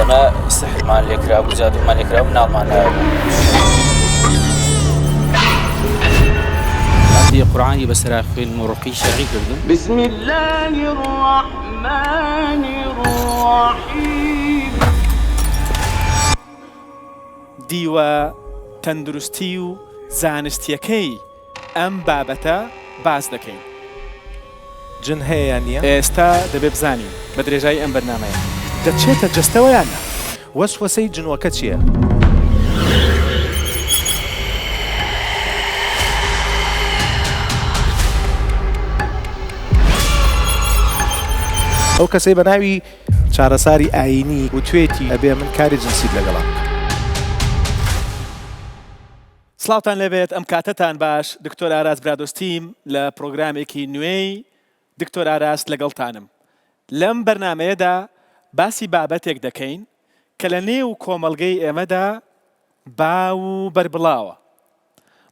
ئێمە سحرمان لێکرا بوو جادومان لێکرا و ناڵمان نایە هەندی قورئانی بەسەرا خوێندم و ڕقی شەرعی کردم. بسم الله الرحمن الرحیم. دیوە تەندروستی و زانستیەکەی ئەم بابەتە باز دەکەین. جن هەیە یان نییە؟ ئێستا دەبێ بزانین بە درێژایی ئەم بەرنامەیە دەچێتە جەستەوە یان نا؟ وەسوەسەی جنوەکە چییە؟ ئەو کەسەی بە ناوی چارەساری ئاینی و توێتی ئەبێ من کاری جنسیت لەگەڵام. سڵاوتان لەبێت ئەم کاتەتان باش. دکتۆر ئاراس برادۆستیم لە پرۆگرامێکی نوێی دکتۆر ئاراس لەگەڵتانم. لەم بەرنمەیەدا باسی بابەتێک دەکەین کە لە نێو کۆمەڵگەی ئێمەدا باو و بربڵاوە.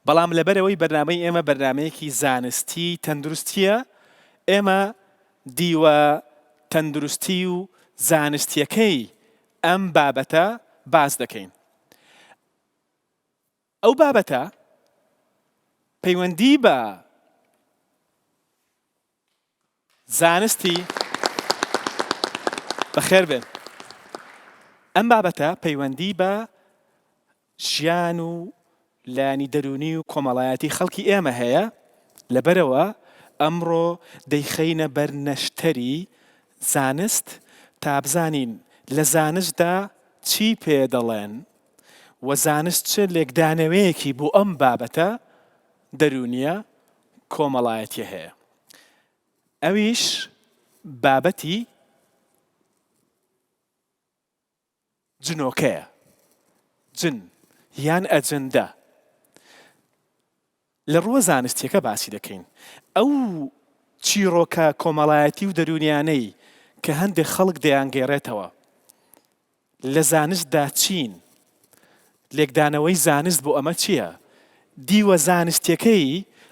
بەڵام لەبەرەوەی بەرنامەی ئێمە بەرنمەیەکی زانستی تەندروستیە، ئێمە دیوە تەندروستی و زانستیەکەی ئەم بابەتە باز دەکەین. ئەو بابەتە پەیوەندی بە زانستی بەخێر بێن. ئەم بابەتە پەیوەندی بە ژیان و لانی دەرونی و کۆمەڵایەتی خەڵکی ئێمە هەیە. لەبەرەوە ئەمڕۆ دەیخەینە بەر نەشتەری زانست تا بزانین لە زانستدا چی پێ دەڵێن و زانست چ لێکدانەوەیەکی بۆ ئەم بابەتە دەرونیە کۆمەڵایەتی هەیە. ئەویش بابەتی جنۆکەیە. جن یان ئەجندە. لە ڕووە زانستیەکە باسی دەکەین. ئەو چیرۆکە کۆمەڵایەتی و دەرونیانەی کە هەندێک خەڵک دەیانگێڕێتەوە لە زانستدا چین؟ لێکدانەوەی زانست بۆ ئەمە چییە؟ دیوە زانستیەکەی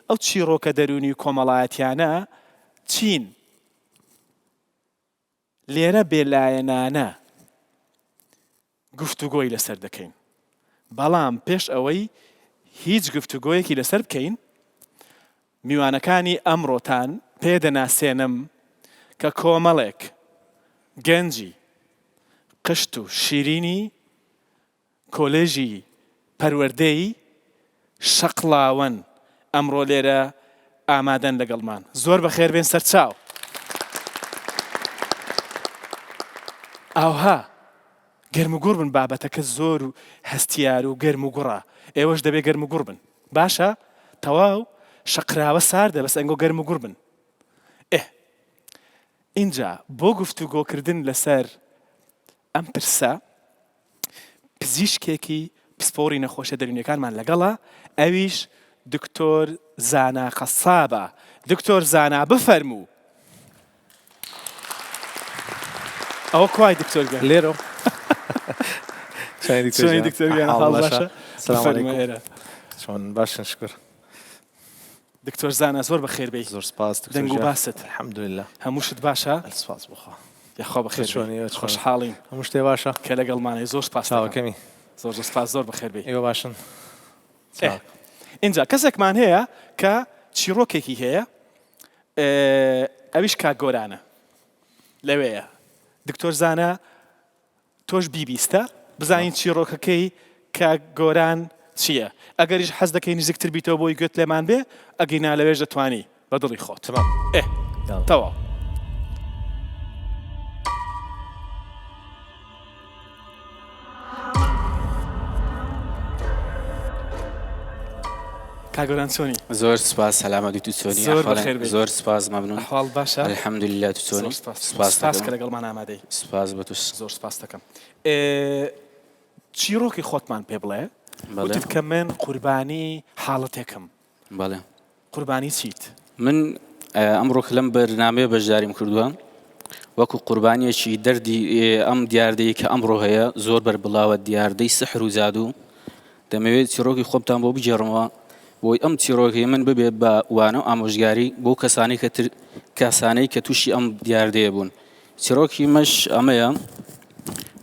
ئەو چیرۆکە دەرونی و کۆمەڵایەتیانە چین؟ لێرە بێلایەنانە گفتوگۆی لەسەر دەکەین. بەڵام پێش ئەوەی هیچ گفتوگۆیەکی لەسەر بکەین، میوانەکانی ئەمڕۆتان پێدەناسێنم کە کۆمەڵێک گەنجی قشت و شیرینی کۆلێژی پەروەردەی شەقڵاوەن ئەمڕۆ لێرە ئامادەن لەگەڵمان. زۆر بەخێر بێن سەرچاو. ئاوها گەرم و گوڕ بن، بابەتەکە زۆر و هەستیار و گەرم و گوڕە. ئێوەش دەبێ گەرم و گوڕ بن. باشە؟ تەواو شەقراوە ساردە، بەس ئەنگۆ گەرم و گوڕ بن. اینجا بۆ گفتوگۆکردن لەسەر ئەم پرسە پزیشکێکی پسپۆڕی نەخۆشە دەرونیەکانمان لەگەڵە، ئەویش دکتۆر زانا قەسابە. دکتۆر زانا بفەرموو. ئەوە کوای دکتۆر گیان لێرە چۆنی دکتۆر گیان حاڵ باشە؟ سلام علیکم. چۆن؟ باشن شکر. دکتۆر زانا زۆر بەخێر بێی. زۆر سپاس دکتۆر دەنگ و باست. الحەمدولله. هەمووشت باشە؟ سپاس بخوا. یاخوا بەخێر چۆنی؟ خۆشحاڵین. هەموو شتێ باشە؟ کە لەگەڵمانەی زۆر سپاس. چاوەکەمی. زۆر سپاس، زۆر بەخێر بێی. ئێوە باشن. اینجا کەسێکمان هەیە کە چیرۆکێکی هەیە، ئەویش کاک گۆرانە لەوەیە. دکتۆر زانا تۆش بیبیستە بزانین چیرۆکەکەی کاک گۆران چییە. ئەگەریش حەز دەکەی نزیکتر بیتەوە بۆی گوێت لێمان بێ، ئەگەینا لەوێش دەتوانی بە دڵی خۆت. تەمام. تەواو. کاگۆران چۆنی؟ زۆر سپاس. سەلامەتی تو چۆنی؟ زۆر بەخێر بێ. زۆر سپاس مەمنون. ئەحواڵ باشە؟ الحەمدولله. تو چۆنی؟ سپاس کە لەگەڵمان ئامادەی. سپاس بە تو. زۆر سپاس دەکەم. چیرۆکی خۆتمان پێ بڵێ. وتت کە من قوربانی حاڵەتێکم. بەڵێ. قوربانی چیت؟ من ئەمڕۆ لەم بەرنامەیە بەشداریم کردووە وەکو قوربانیەکی دەردی ئەم دیاردەیە کە ئەمڕۆ هەیە، زۆر بەربڵاوە دیاردەی سحر و جادوو. دەمەوێت چیرۆکی خۆمتان بۆ بجێڕمەوە بۆی ئەم چیرۆکی من ببێت بە وانە و ئامۆژگاری بۆ کەسانەی کە تووشی ئەم دیاردەیە بوون. چیرۆکی مەش ئەمەیە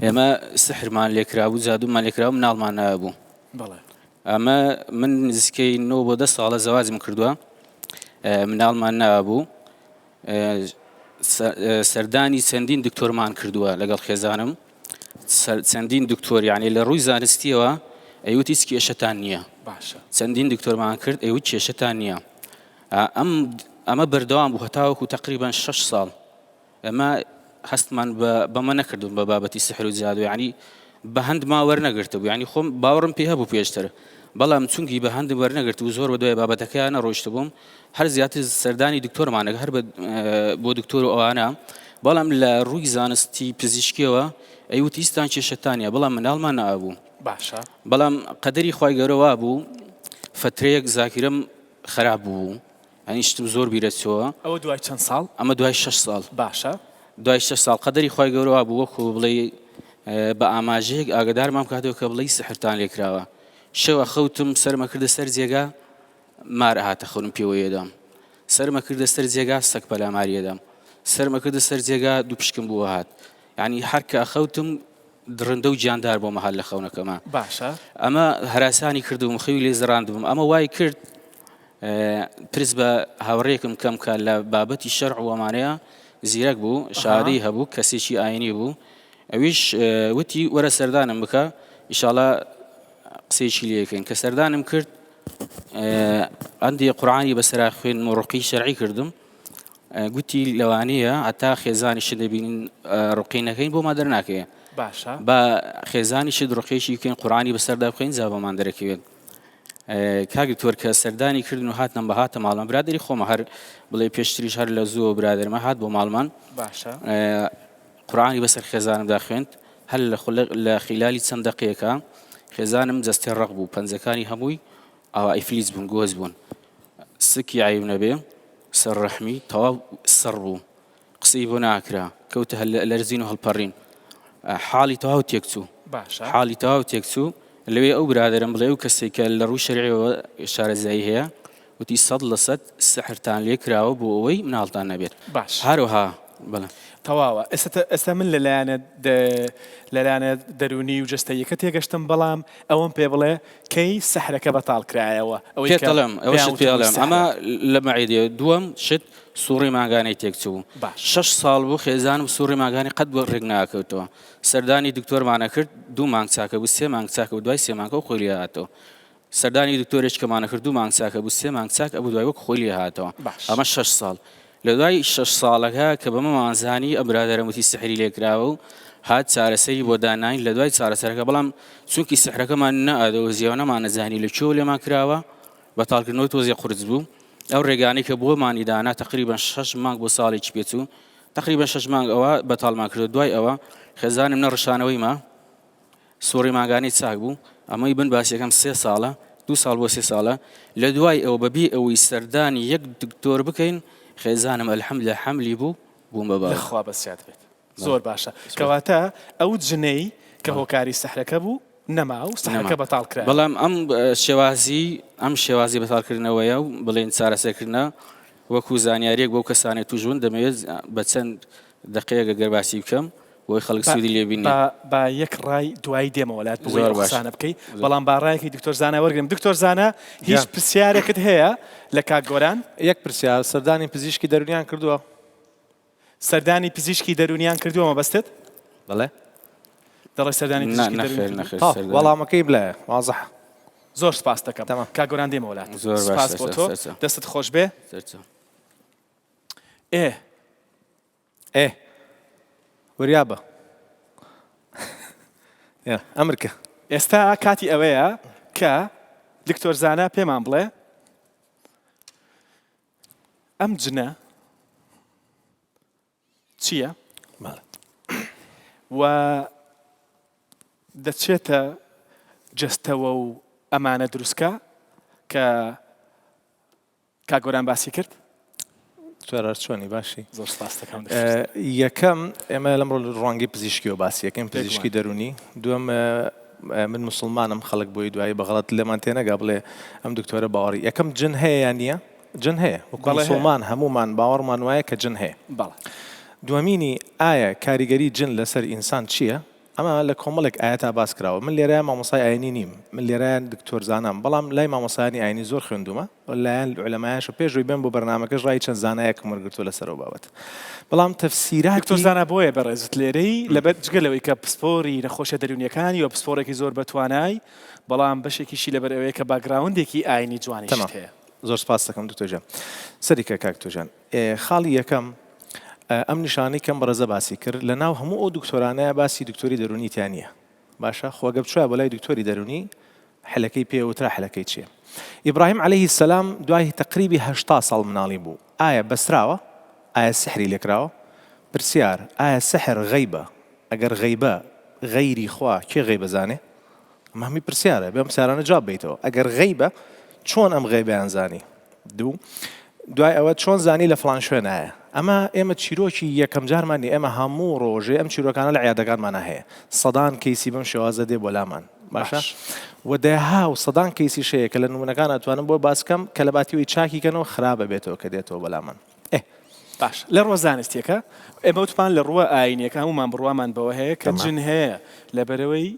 ئێمە سحرمان لێکرابوو زادومان لێکراوە مناڵمان نابوو بەڵێ ئەمە من نزیکەی 9 بۆ 10 ساڵە زەواجم کردووە مناڵمان نابوو سەردانی چەندین دکتۆرمان کردووە لەگەڵ خێزانم چەندین دکتۆر یعنی لە ڕووی زانستیەوە ئەیوت هیچ کێشەتان نییە باشە چەندین دکتۆرمان کرد ئەیوت کێشەتان نییە ئەمە بەردەوام بوو هەتاوەکو تقریبان 6 ساڵ ئەمە هەستمان بەمە نەکردوم بە بابەتی سحر و جادو یعنی بە هەند ما وەرنەگرتە بوو یعنی خۆم باوەڕم پێ هەبوو پێشتر بەڵام چونکی بە هەندم وەرنەگرت و زۆر بە دوای بابەتەکەیان نەڕۆیشت بووم هەر زیاتر سەردانی دکتۆرمانەکە هەر بۆ دکتۆر و ئەوانە بەڵام لە ڕووی زانستی پزیشکیەوە ئەیوت هیچتان کێشەتانە بەڵام مناڵمان نابوو باشە بەڵام قەدەری خی گەورەوە بوو فترەیەک زاکرم خراپ بوو ئەنی شتم زۆر بیرەچەوە ئەوە دوای چەند ساڵ ئەمە دوای 6 ساڵ باشە دوای 6 ساڵ قەدەری خی گەورەوە بوو وەکو بڵێ بە ئاماژەیەک ئاگدارمان کاتەوە کە بڵێ سحرتان لێکراوە شەوە خەوتم سەرمە کردە سەر جێگا مار هاتە خەونم پێوەیەدام سەرمە کردە سەر جێگا سەگ پەلاماریەدام سەرمە کردە سەر جێگا دوو پشکم بووە هات یعنی هەر کە خەوتم درڕندە و گیاندار بۆ مەحل لە خەونەکەمە باشە ئەمە هەراسانی کردوم خەوی لێ زەڕاندبووم ئەمە وای کرد پرس بە هاوڕێکم کەم کە لە بابەتی شەرع و ئەمانەیە زیرەک بوو شادەی هەبوو کەسێکی ئاینی بوو ئەویش وتی وەرە سەردانم بکە ئیشاڵە قسەیەکی لێکەین کە سەردانم کرد ئەندی قورعانی بەسەرا خوێن ڕوقی شەرعی کردم گوتی لەوانەیە هەتا خێزانیشت دەبینین ڕوقینەکەین بۆ ما دەرناکەیە باشە بە خێزانیشت ڕوقێکی بکەین قورعانی بەسەردا بخەین زابەمان دەرەکەوێت کاگی تۆر کە سەردانی کردن و هاتنم بە هاتە ماڵمان برادری خۆمە هەر بڵێ پێشتریش هەر لە زووە برادرمە هات بۆ ماڵمان باشە قورعانی بەسەر خێزانمدا خوێند هەر لە خیلالی چەند دەقەیەکە خێزانم جەستێ ڕق بوو پەنجەکانی هەمووی ئەوە ئیفلیس بوون گۆز بوون سکی عیب نەبێ سەر ڕەحمی تەواو سەر بوو قسەی بۆ ناکرا کەوتە لەرزین و هەڵپەڕین حاڵی تەواو تێکچوو باشە حاڵی تەواو تێکچوو لەوێ ئەو برادرم بڵێ و کەسێکە لە ڕووی شەرعیەوە شارەزایی هەیە وتی 100% سحرتان لێ کراوە بۆ ئەوەی مناڵتان نەبێت باش هەروەها بەڵێ تەواوە ئێستا من لەلایەنە دەرونی و جستەیەکە تێگەشتم بەڵام ئەوەم پێ بڵێ کەی سەحرەکە بەتاڵ کرایەوە پێڵم ئەوەشت پێڵم ئەمە لە مەعیدێ دووەم شت سوڕی ماگانەی تێکچوو 6 ساڵ بوو خێزانم سوڕی ماگانی قەت بۆ ڕێک ناکەوتەوە سەردانی دکتۆرمانە کرد 2 مانگ چاکە بوو 3 مانگ چاکە بوو دوای 3 مانگە و خۆی لێ هاتەوە سەردانی دکتۆرێکمانە کرد 2 مانگ چاکە بوو 3 مانگ چاک ئەبوو دوای وەک خۆی لێ هاتەوە ئەمە 6 ساڵ لە دوای 6 ساڵەکە کە بەمە مانزانی ئەم برادەرەموتی سحری لێکراوە و هات چارەسەری بۆ داناین لە دوای چارەسەرەکە بەڵام چونکی سحرەکەمان نەئەدەوە زیێوە نەمانەزانی لە چۆ لێمان کراوە بەتاڵکردنەوەی تۆزی قورس بوو ئەو ڕێگانەی کە بۆمانی دانا تقریبا 6 مانگ بۆ ساڵێکی پێچوو تقریبا 6 مانگ ئەوە بەتاڵمان کرد دوای ئەوە خێزانم نەڕشانەوەی ما سوڕی ماگانی چاک بوو ئەمەی بن باسیەکەم 3 ساڵە 2 ساڵ بۆ 3 ساڵە لە دوای ئەوە بەبێ ئەوەی سەردانی یەک دکتۆر بکەین خێزانم ئەلحەمدولە حەملی بوو بووم بە باش خوا بەسیات بێت زۆر باشە کەواتە ئەو جنەی کە هۆکاری سەحرەکە بوو نەما و سەحرەکە بەتاڵ کرا بەڵام ئەم شێوازی بەتاڵکردنەوەیە و بڵێن چارەسەرکردنە وەکو زانیاریەک بۆ کەسانی توژون دەمەوێت بە چەند دقەیەکە گەرباسی بکەم بۆی خەڵک سوودی لێبینی با یەک ڕای دوای دێمەوەلات بۆی قسانە بکەیت بەڵام با ڕایەکی دکتۆر زانە وەرگرم دکتۆر زانە هیچ پرسیارێکت هەیە لە کاک گۆران یەک پرسیار سەردانی پزیشکی دەرونیان کردووە سەردانی پزیشکی دەرونیان کردووە مەبەستت بەڵێ دەڵێ سەردانی پزیشکی دەرونی وەڵامەکەی بڵێ وازح زۆر سپاس دەکەم کاک گۆران دێمەوەلات سپاس بۆ تۆ دەستت خۆش بێ وریابە ئەمریکا ئێستا کاتی ئەوەیە کە دکتۆر زانە پێمان بڵێ ئەم جنە چییە؟ و دەچێتە جەستەوە و ئەمانە دروستکە کە کاگۆران باسی کرد؟ چۆنی باشی زۆر سپاس دەکەم یەکەم ئێمە لەمڕۆ ڕوانگەی پزیشکیەوە باسی یەکەم پزیشکی دەرونی دووەم من مسلمانم خەڵک بۆی دوایی بەغەڵەت لێمان تێنەگا بڵێ ئەم دکتۆرە باوەڕی یەکەم جن هەیە یان نییە؟ جن هەیە وەکو مسلمان هەمومان باوەڕمان وایە کە جن هەیە دووەمینی ئایا کاریگەری جن لەسەر ئینسان چییە؟ ئەمە لە کۆمەڵێک ئاەتا باس کراوە من لێرە مامۆسای ئاینی نیم من لێرە دکتۆر زانام بەڵام لای مامۆسایانی ئاینی زۆر خوێندومە لایەن عولەمایانش و پێشووی بێن بۆ بەرنامەکەش ڕای چەند زانایەکم وەرگرتووە لەسەرەوە بابەت بەڵام تەفسیراتی دکتۆر زانا بۆیە بەڕێزت لێرەی لەبەر جگەلەوەی کە پسپۆری نەخۆشیە دەرونیەکانی و پسپۆرێکی زۆر بەتوانای بەڵام بەشێکیشی لەبەر ئەوەیە کە باگراوندێکی ئاینی جوانیش هەیە. زۆر سپاس دەکەم دکتۆرجان سەریکە کاکتۆرجان خاڵی یەکەم ئەم نیشانەی کەم بەڕێزە باسی کرد لە ناو هەموو ئەو دکتۆرانەیە باسی دکتۆری دەرونیتیان نییە باشە خۆگە بچووە بەلای دکتۆری دەرونی حلەکەی پێوترا حلەکەی چییە ئیبراهیم عەلەیهی سەلام دوای تقریبی 80 ساڵ مناڵی بوو ئایا بەسراوە ئایا سحری لێکراوە پرسیار ئایا سحر غەیبە ئەگەر غەیبە غەیری خوا کێ غەیبە زانێ ئەمە هەمی پرسیارە بێم پرسیارانە جواب بیتەوە ئەگەر غەیبە چۆن ئەم غەیبەیان زانی دوای ئەوە چۆن زانی لە فڵان شوێنایە ئەمە ئێمە چیرۆکی یەکەم جارمانی ئێمە هەموو ڕۆژێ ئەم چیرۆکانە لە عیادەکانمانە هەیە سەدان کەیسی بەم شێوازە دێ بۆ لامان باشە و دەها و سەدان کەیسی شەیە کە لە نمونەکان ئەتوانم بۆ باسکەم کە لە باتیەوەی چاکیکەنەوە خراپە بێتەوە کە دێتەوە بەلامان باش لە ڕۆ زانستیەکە ئێمە وتمان لە ڕووە ئاینیەکە هەمومان بڕوامان بەوە هەیە کە جن هەیە لەبەرەوەی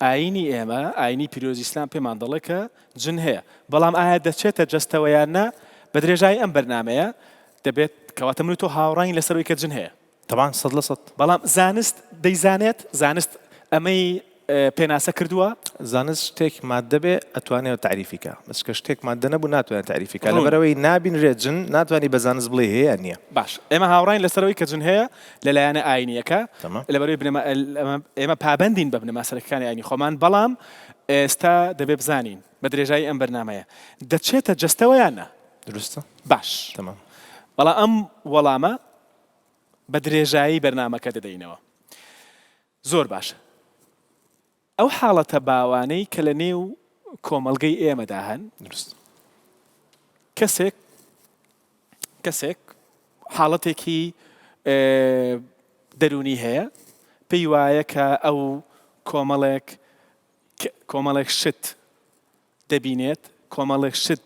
ئاینی ئێمە ئاینی پیرۆزی ئیسلام پێمان دەڵێ کە جن هەیە بەڵام ئایا دەچێتە جەستەوەیان نا بە درێژایی ئەم بەرنامەیە دەبێت کەواتە من و تۆ هاوڕانی لەسەرەوەی کە جن هەیە طبعا 100% بەڵام زانست دەیزانێت زانست ئەمەی پێناسە کردووە زانست شتێک مادە بێ ئەتوانێت تعریفیکە بەس کە شتێک مادە نەبوو ناتوانێت تعریفیکە لەبەرەوەی نابینرێت جن ناتوانانی بە زانست بڵێ هەیە نییە باش ئێمە هاوڕین لەسەرەوەی کە جن هەیە لەلایەنە ئاینیەکە لەبەرەوەی ئێمە پابەندین بە بنەما سەرەکیەکانی ئاینی خۆمان بەڵام ئێستا دەبێ بزانین بە درێژایی ئەم بەرنامەیە دەچێتە جەستەوەیان نا دروستە باش تەمام بەڵام ئەم وەڵامە بە درێژایی بەرنامەکە دەدەینەوە زۆر باشە ئەو حاڵەتە باوانەی کە لە نێو کۆمەڵگەی ئێمەدا هەن دروست کەسێک حاڵەتێکی دەرونی هەیە پێی وایە کە ئەو کۆمەڵێک شت دەبینێت کۆمەڵێک شت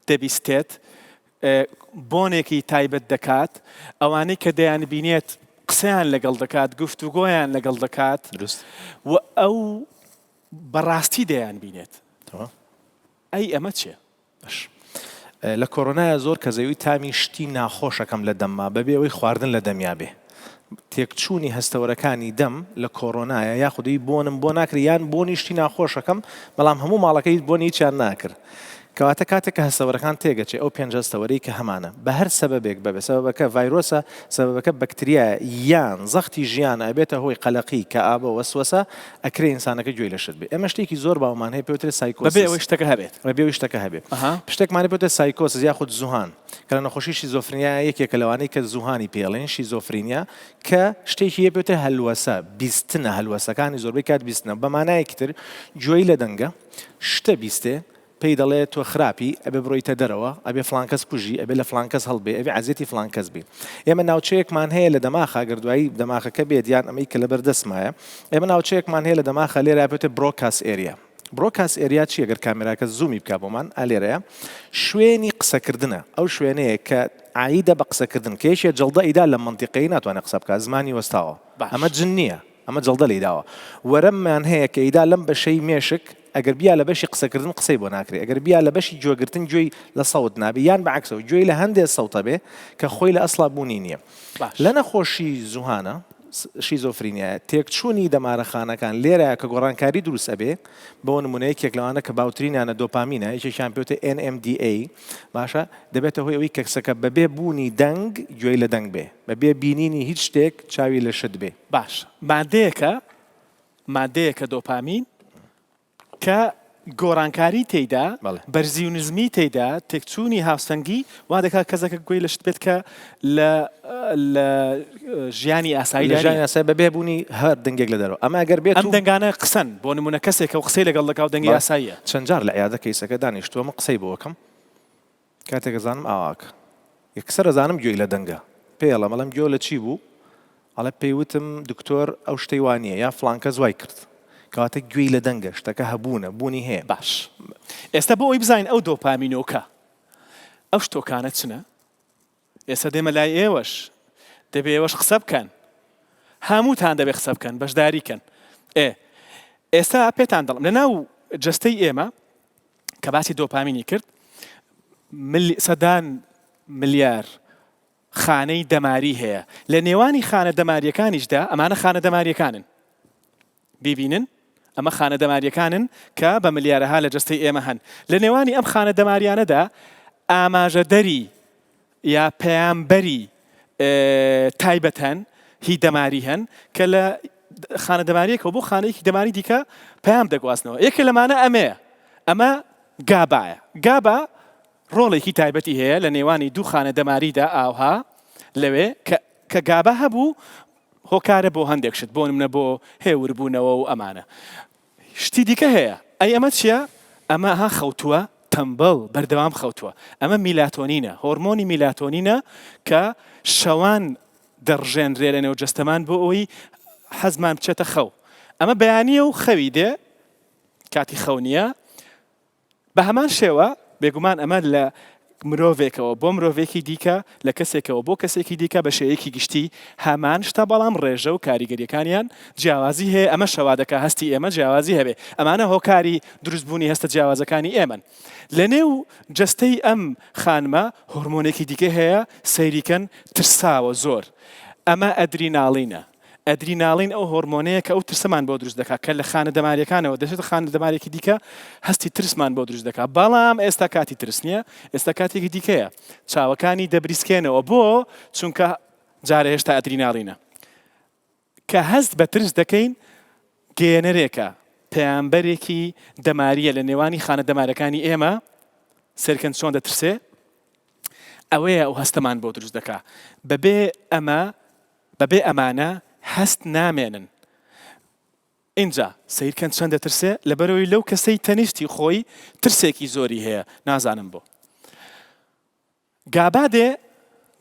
دەبیستێت بۆنێکی تایبەت دەکات ئەوانەی کە دەیان بینێت قسەیان لەگەڵ دەکات گفتوگۆیان لەگەڵ دەکات و ئەو بەڕاستی دەیان بینێت ئەی ئەمە چیە؟ لە کۆڕۆنایە زۆر کەزەوی تامی شتی ناخۆشەکەم لە دەمما بەبێ ئەوەی خواردن لە دەمیا بێ تێکچوونی هەستەوەرەکانی دەم لە کۆڕۆنایە یاخودی بۆنم بۆ ناکرد یان بۆنی شتی ناخۆشەکەم بەڵام هەموو ماڵەکەی بۆنی هیچیان ناکرد کەواتە کاتێک کە هەستەوەرەکان تێگەچێ ئەو پێنج هەستەوەرەی کە هەمانە بە هەر سەبەبێک بەبێ سەبەبەکە ڤایرۆسە سەبەبەکە بەکتریایە یان زەختی ژیانە ئەبێتە هۆی قەلەقی کە ئابە وەسوەسە ئەکرێ ئینسانەکە گوێی لە شت بێ ئێمە شتێکی زۆر باومان هەیە پێوترێت سایکۆسیس بەبێ ئەوەی شتەکە هەبێت بەبێ ئەوەی شتەکە هەبێت شتێکمانە پێوترێت سایکۆسیس یاخود زوهان کە لە نەخۆشی شیزۆفرینیا یەکێکە لەوانەی کە زوهانی پێڵێن شیزۆفرینیا کە شتێکی هەیە پێوترێت هەلوەسە بیستنە هەلوەسەکانی زۆربەی کات بیستنە بەمانایەکی تر گوێی لە دەنگە شتە بیستێ پێی دەڵێت تۆ خراپی ئەبێ بڕۆیتە دەرەوە ئەبێ فڵانکەس پوژی ئەبێ لە فڵانکەس هەڵبێ ئەبێ عەزیەتی فڵانکەس بێ ئێمە ناوچەیەکمان هەیە لە دەماخە گردوایی دەماخەکە بێت یان ئەمەی کە لەبەردەستمایە ئێمە ناوچەیەکمان هەیە لە دەماخە لێرە پێوتێت برۆکاس ئێریا برۆکاس ئێریا چی ئەگەر کامێراکە زوومی بکا بۆمان ئالێرەیە شوێنی قسەکردنە ئەو شوێنەیە کە عایدە بە قسەکردن کێشێ جەڵدە ئیدا لە منتیقەی ناتوانێت قسە بکات زمانی وەستاوە ئەمە جن نییە ئەمە جەڵدە لێداوە وەرەممان هەیە کە ئیدا لەم بەشەی مێشک ئەگەر بیا لە بەشی قسەکردن قسەی بۆ ناکرێت ئەگەر بیا لە بەشی گوێگرتن گوێی لە سەوت نابێ یان بەعکسەوە گوێی لە هەندێک سەوتە بێ کە خۆی لە ئەسڵا بوونی نییە لە نەخۆشی زوهانە شیزۆفرینیا تێکچوونی دەمارەخانەکان لێرە کە گۆڕانکاری دروست ئەبێ بۆ نمونەیەکێک لەوانە کە باوترینیانە دۆپامینە یەکێکیان پێوتە NMDA باشە دەبێتە هۆی ئەوەی کە کەسەکە بەبێ بوونی دەنگ گوێی لە دەنگ بێ بەبێ بینینی هیچ شتێک چاوی لە شت بێ باش مادەیەکە دۆپامین کە گۆڕانکاری تێیدا بەرزی و نزمی تێیدا تێکچوونی هاوسەنگی وا دەکات کەسەکە گوێی لە شت بێت کە لە ژیانی ئاسایی بەبێ بوونی هەر دەنگێک لە دەرەوە ئەمە ئەگەر بێت ئەم دەنگانە قسەن بۆ نمونە کەسێکە و قسەی لەگەڵ دەکات دەنگی ئاساییە چەند جار لە عیادە کەیسەکە دانیشتووە قسەی بۆکەم کاتێکە زانم ئاواکە یەکسەر زانم گوێی لە دەنگە پێڵە مەڵم گوێ لە چی بوو ئەڵێ پێیوتم دکتۆر ئەو شتەی وانییە یا فڵانکە زوای کرد کەواتە گوێی لە دەنگە شتەکە هەبوونە بوونی هەیە باش ئێستا بۆ ئەوی بزانین ئەو دۆپامینۆکە ئەو شتۆکانە چنە ئێستا دێمە لای ئێوەش دەبێ ئێوەش قسە بکەن هەمووتان دەبێ قسە بکەن بەشداریکەن ئێستا پێتان دەڵم لەناو جستەی ئێمە کە باسی دۆپامینی کرد سەدان ملیار خانەی دەماری هەیە لە نێوانی خانە دەماریەکانیشدا ئەمانە خانە دەماریەکانن بیبینن ئەمە خانە دەماریەکانن کە بە ملیارەها لە جستەی ئێمە هەن لە نێوانی ئەم خانە دەماریانەدا ئاماژەدەری یا پەیامبەری تایبەتەن هی دەماری هەن کە لە خانە دەماریەکە بۆ خانەیەکی دەماری دیکە پەیام دەگواستنەوە یەکێ لەمانە ئەمەیە ئەمە گابایە گابا ڕۆڵێکی تایبەتی هەیە لە نێوانی دوو خانە دەماریدا ئاوها لەوێ کە گابا هەبوو هۆکارە بۆ هەندێک شت بۆ نمونە بۆ هێوربوونەوە و ئەمانە شتی دیکە هەیە ئەی ئەمە چییە؟ ئەمە ها خەوتووە تەمبەڵ بەردەوام خەوتووە ئەمە میلاتۆنینە هۆرمۆنی میلاتۆنینە کە شەوان دەڕژێنرێ لە نێو جەستەمان بۆ ئەوی حەزمان بچێتە خەو ئەمە بەیانیە و خەوی دێ کاتی خەو نییە بە هەمان شێوە بێگومان ئەمە لە مرۆڤێکەوە بۆ مرۆڤێکی دیکە لە کەسێکەوە بۆ کەسێکی دیکە بە شێیەکی گشتی هەمان شتە بەڵام ڕێژە و کاریگەریەکانیان جیاوازی هەیە ئەمە شەوادەکە هەستی ئێمە جیاوازی هەبێ ئەمانە هۆکاری دروستبوونی هەستە جیاوازەکانی ئێمن لە نێو جەستەی ئەم خانمە هۆرمۆنێکی دیکە هەیە سەیریکەن ترساوە زۆر ئەمە ئەدریناڵینە ئەدریناڵین ئەو هۆرمۆنەیە کە ئەو ترسەمان بۆ دروست دەکات کە لە خانە دەماریەکانەوە دەچێت خانە دەمارێکی دیکە هەستی ترسمان بۆ دروست دەکات بەڵام ئێستا کاتی ترس نییە ئێستا کاتێکی دیکەیە چاوەکانی دەبریسکێنەوە بۆ چونکە جارە هێشتا ئەدریناڵینە کە هەست بە ترس دەکەین گێنەرێکە پەیامبەرێکی دەماریە لە نێوانی خانە دەمارەکانی ئێمە سەرکەن چۆن دەترسێ ئەوەیە ئەو هەستەمان بۆ دروست دەکات بەبێ ئەمانە هەست نامێنن اینجا سیرکەن چەند دەترسێ لەبەرەوەی لەو کەسەی تەنیشتی خۆی ترسێکی زۆری هەیە نازانم بۆ گابا دێ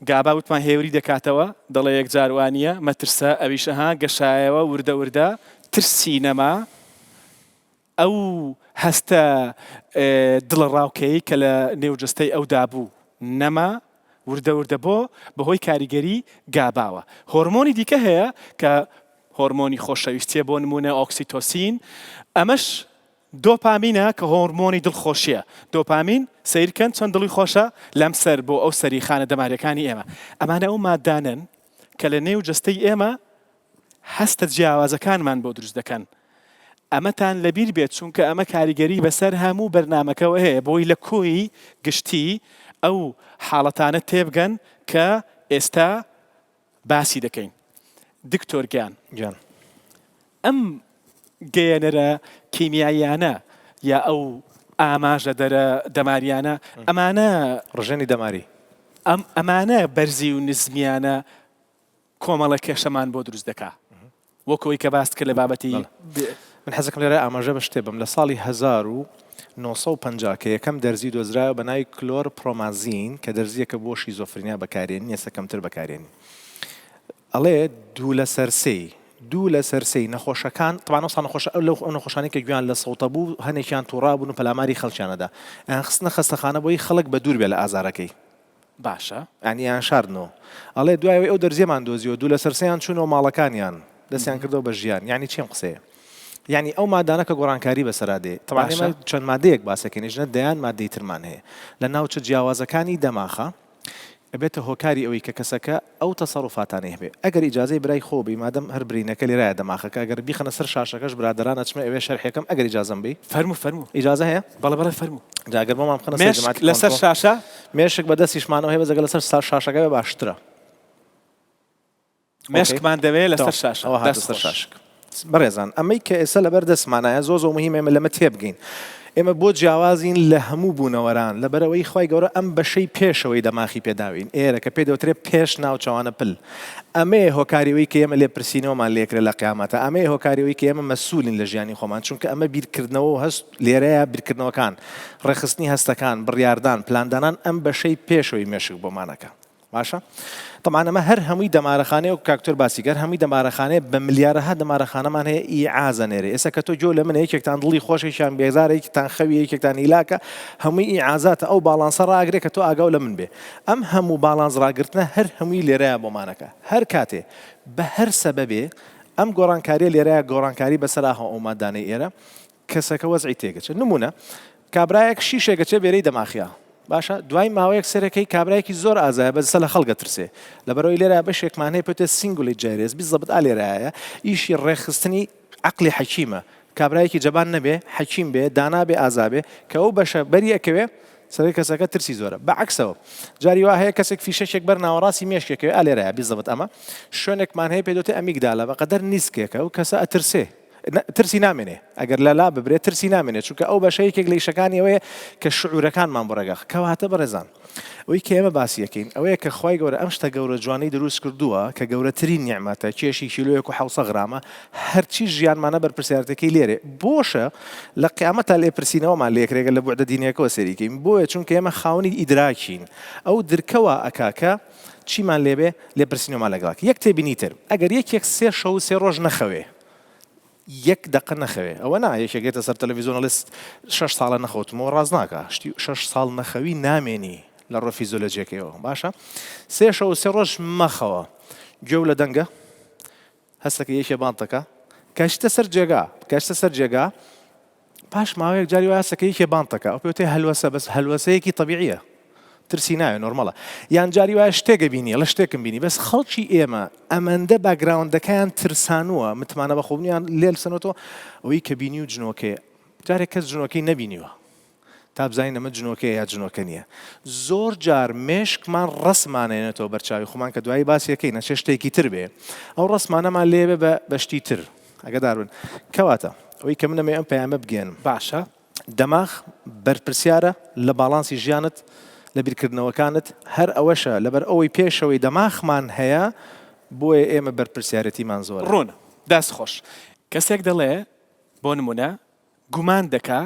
گابا وتمان هێوری دەکاتەوە دەڵێ یەک جاروانیە مەترسە ئەویشەها گەشایەوە وردە وردە ترسی نەما ئەو هەستە دڵە ڕاوکەی کە لە نێوجەستەی ئەو دابوو نەما وردە وردە بۆ بەهۆی کاریگەری گاباوە هۆرمۆنی دیکە هەیە کە هۆرمۆنی خۆشەویستیە بۆ نمونە ئۆکسیتۆسین ئەمەش دۆپامینە کە هۆرمۆنی دڵخۆشیە دۆپامین سیرکەن چەند دڵی خۆشە لەم سەر بۆ ئەو سەری خانە دەماریەکانی ئێمە ئەمانە ئەو مادانن کە لە نێو جەستەی ئێمە هەستە جیاوازەکانمان بۆ دروست دەکەن ئەمەتان لەبیر بێت چونکە ئەمە کاریگەری بەسەر هەموو بەرنامەکەەوە هەیە بۆی لە کۆی گشتی ئەو حاڵەتانە تێبگەن کە ئێستا باسی دەکەین دکتۆر گیان ئەم گەیەنەرە کیمیاییانە یا ئەو ئاماژە دەماریانە ئەمانە ڕژێنی دەماری ئەمانە بەرزی و نزمیانە کۆمەڵە کێشەمان بۆ دروست دەکا وەکەوەی کە باست کرد لە بابەتی من حەزەکەم لێرە ئاماژە بە شتێ بم لە ساڵی 1950 کە یەکەم دەرزی دۆزراوە بە ناوی کلۆر پرۆمازین کە دەرزیەکە بۆ شیزۆفرینیا بەکارێنی ئێستا کەمتر بەکارێنی ئەڵێ دوو لە سەرسەی نەخۆشەکان تەوانە لەو نەخۆشانەی کە گویان لە سەوتە بوو هەنێکیان تووڕابوون و پەلاماری خەڵکیانەدا ئەیان خستنە خەستەخانە بۆی خەڵک بە دوور بێ لە ئازارەکەی باشە ئەنییان شاردنەوە ئەڵێ دوایەوەی ئەو دەرزیەمان دۆزیەوە دوو لە سەرسەیان چوونەوە ماڵەکانیان دەستیان کردەوە بە ژیان یعنی چیم قسەیە یعنی ئەو مادانە کە گۆڕانکاری بەسەرا دێ تەوان ئێمە چەند مادەیەک باسەکەین ژنە دەیان مادەی ترمان هەیە لە ناوچە جیاوازەکانی دەماخە ئەبێتە هۆکاری ئەوەی کە کەسەکە ئەو تەسەڕوفاتانەی هەبێ ئەگەر ئیجازەی برای خۆبی مادەم هەر برینەکە لێرایە دەماخەکە ئەگەر بیخەنە سەر شاشەکەش برادران ئەچمە ئەوێ شەرحێکم ئەگەر ئیجازەم بی فەرموو ئیجازە هەیە بەڵێ فەرموو جاگەر بۆمان بخەنە مێشک لەسەر شاشە مێشک بەدەستیشمانەوە هەیە بەجەگە لەسەر شاشەکە بێ باشترە مێشکمان دەوێت لەسەر شاشە بەڕێزان ئەمەی کە ئێستا لەبەر دەستمانایە زۆر مهمە ئێمە لەمە تێبگەین ئێمە بۆ جیاوازین لە هەموو بوونەوەران لەبەرەوەی خی گەورە ئەم بەشەی پێشەوەی دەماخی پێداوین ئێرە کە پێ دەوترێت پێش ناوچەوانە پل ئەمێ هۆکاریەوەی کە ئێمە لێ پرسیینەوەمان لێکرێت لە قیامەتە ئەمێ هۆکاریەوەی کە ئێمە مەسئولین لە ژیانی خۆمان چونکە ئەمە بیرکردنەوە و هەست لێرەیە بیرکردنەوەکان ڕێخستنی هەستەکان بڕیاردان پلاندانان ئەم بەشەی پێشەوەی مێشک بۆمانەکە باشە طبعا ئەمە هەر هەمووی دەمارەخانەیە و کاکتۆر باسیگەر هەمووی دەمارەخانەیە بە ملیارەها دەمارەخانەمان هەیە ئیعازە نێرە ئێستا کە تۆ جۆ لە منە یەکێکتان دڵی خۆشێکیان بێزارێکتان خەوی یەکێکتان هیلاکە هەمووی ئیعازاتە ئەو باڵانسە ڕاگرێت کە تۆ ئاگاو لە من بێ ئەم هەموو باڵانس ڕاگرتنە هەر هەمووی لێرەیە بۆمانەکە هەر کاتێ بە هەر سەبەبێ ئەم گۆڕانکاریە لێرەیە گۆڕانکاری بەسەراها ئەومادانەی ئێرە کەسەکە وەزعی تێگەچێت نمونە کابرایەک شیشێکەچێ بێرەی دەماخیا باشە دوای ماوەیەک سەرەکەی کابرایەکی زۆر ئازایە بەسە لە خەڵگە ترسێ لەبەرەوەی لێرە بەشێکمان هەیە پێوتە سینگولی جارێز بیزەبت ئالێرایە ئیشی ڕێخستنی عقلی حەکیمە کابرایەکی جەبان نەبێ حەکیم بێ دانا بێ ئازابێ کە ئەو بەشە بەری ئەکەوێ سەرەی کەسەکە ترسی زۆرە بەعکسەوە جاری وا هەیە کەسێک فیشەشێک بەر ناوەڕاستی مێشکێکەوێ ئالێرایە بیزەبت ئەمە شوێنێکمان هەیە پێدوتە ئەمیگدالە بەقەدەر نیسکێکە و کەسە ئەترسێ ترسی نامێنێ ئەگەر لەلا ببرێت ترسی نامێنێت چونکە ئەو بەشەیەکێک لە ئیشەکانی ئەوەیە کە شعورەکانمان بڕێگە کەواتە بەڕێزان ئەوەی کە ئێمە باسیەکەین ئەوەیە کە خی گەورە ئەم شتە گەورە جوانەی دروست کردووە کە گەورەترین نیعمەتە کێشی کیلۆیەک و 700 غرامە هەرچی ژیانمانە بەرپرسیارەتەکەی لێرێ بۆشە لە قیامەتە لێپرسینەوەمان لێکرێگە لە بوعدە دینیەکەوە سەریکەین بۆیە چونکە ئێمە خاوەنی ئیدراکین ئەو درکەوە ئەکاکە چیمان لێبێ لێپرسینەوەمان لەگەڵاکە یەک تێبینیتر ئەگەر یەکێک 3 شەو و 3 ڕۆژ نەخەوێ یەک دقە نەخەوێ ئەوە نا یەکێکێتە سەر تەلەڤیزۆنەلیست 6 ساڵە نەخەوتمەوە ڕاز ناکە 6 ساڵ نەخەوی نامێنی لە ڕۆ فیزۆلۆجیەکەیەوە باشە 3 شەو و 3 ڕۆژ مەخەوە گوێ لە دەنگە هەستەکە یەکێ بانتەکە کەشتە سەر جێگا پاش ماوەیەک جاری وایە هەستەکە یەکێ بانتەکە ئەو پێوتێ هەلوەسە بەس هەلوەسەیەکی طەبیعیە ترسی ناوێ نۆرمەڵە یان جاری وایە شتێکە بینی لە شتێکم بینی بەس خەڵکی ئێمە ئەمەندە باگراوندەکەیان ترسانووە متمانە بەخۆبنیان لێل سنەوەتەوە ئەوەی کە بینی و جنۆکەیە جارێک کەس جنۆکەی نەبینیوە تا بزانین ئەمە جنۆکەیە یا جنۆکە نییە زۆر جار مێشکمان ڕسمانێنێتەوە بەرچاوی خۆمان کە دوایی باسیەکەی نەچێ شتێکی تر بێ ئەو ڕسمانەمان لێبێ بە شتی تر ئەگەدار بن کەواتە ئەوەی کە منەمێ ئەم پەیامە بگێنم باشە دەماغ بەرپرسیارە لە باڵانسی ژیانت لە بیرکردنەوەکانت هەر ئەوەشە لەبەر ئەوەی پێشەوەی دەماغمان هەیە بۆیە ئێمە بەرپرسیارەتیمان زۆر ڕوون دەست خۆش کەسێک دەڵێ بۆ نمونە گومان دەکا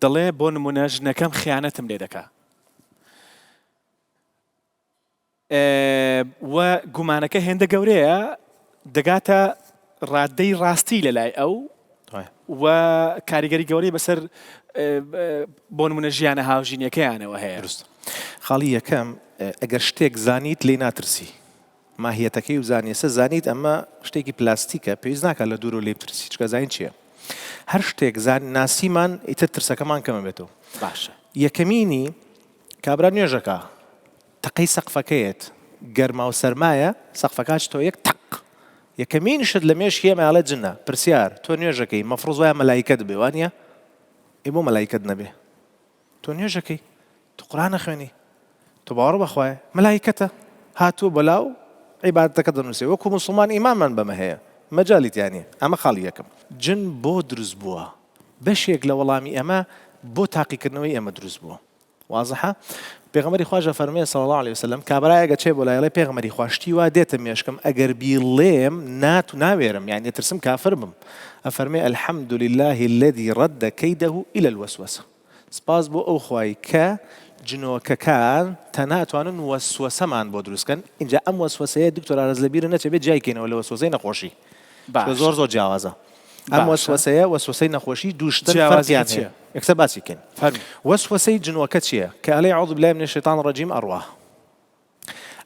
دەڵێ بۆ نمونە ژنەکەم خیانەتم لێ دەکا و گومانەکە هێندە گەورەیە دەگاتە ڕادەی ڕاستی لەلای ئەو و کاریگەری گەورەی بەسەر بۆ نمونە ژیانە هاوژینیەکەیانەوە هەیە خاڵی یەکەم ئەگەر شتێک زانیت لێ ناترسی ماهیەتەکەی و زانیێسە زانیت ئەمە شتێکی پلاستیکە پێویست ناکات لە دوور و لێ بترسی چکە زانین چییە هەر شتێک ناسیمان ئیتر ترسەکەمان کەمە بێتەوە باشە یەکەمینی کابرا نوێژەکە تەقەی سەقفەکەیت گەرما و سەرمایە سەقفەکە تۆ یەک تەق یەکەمین شت لە مێشکی ئێمە جنە پرسیار تۆ نوێژەکەی مەفروض وایە مەلایکەت بێ وانە ئێ بۆ مەلایکەت نەبێ تۆ نوێژەکەی تو قورئان خوێنی تۆ باوەڕ بەخوایە مەلایکەتە هاتووە بەلاو عیبادەتەکە دەنووسێ وەکو موسڵمان ئیمانمان بەمە هەیە مەجالیت یانە ئەمە خاڵی یەکەم جن بۆ دروست بووە بەشێک لە وەڵامی ئەمە بۆ تاقیکردنەوەی ئێمە دروست بووە وازحە پێغەمبەری خوا فەرمێ صلی الله عليه وسلم کابرایەکە چێ بۆ لایەڵێ پێغەمبەری خوا شتی وا دێتە مێشکم ئەگەر بیڵێم ناوێرم یعنی ترسم کافر بم ئەفەرمێ الحەمد لله الذي رد كيده إلى الوسوسة سپاس بۆ ئەو خوای کە جنۆکەکان تەناتوانن وەسوەسەمان بۆ دروستکەن اینجا ئەم وەسوەسەیە دکتۆر ئارەز لەبیرە نەچێ بێت جایکەینەوە لە وەسوەسەی نەخۆشی زۆر جیاوازە ئەم وەسوەسەیە وەسوەسەی نەخۆشی دووشتن فەرقیان هەیە یەکسەر باسیکەین وەسوەسەی جنۆکە چییە کە ئەڵێ عەوذ بالله من الشیطان الرجیم ئەڕوا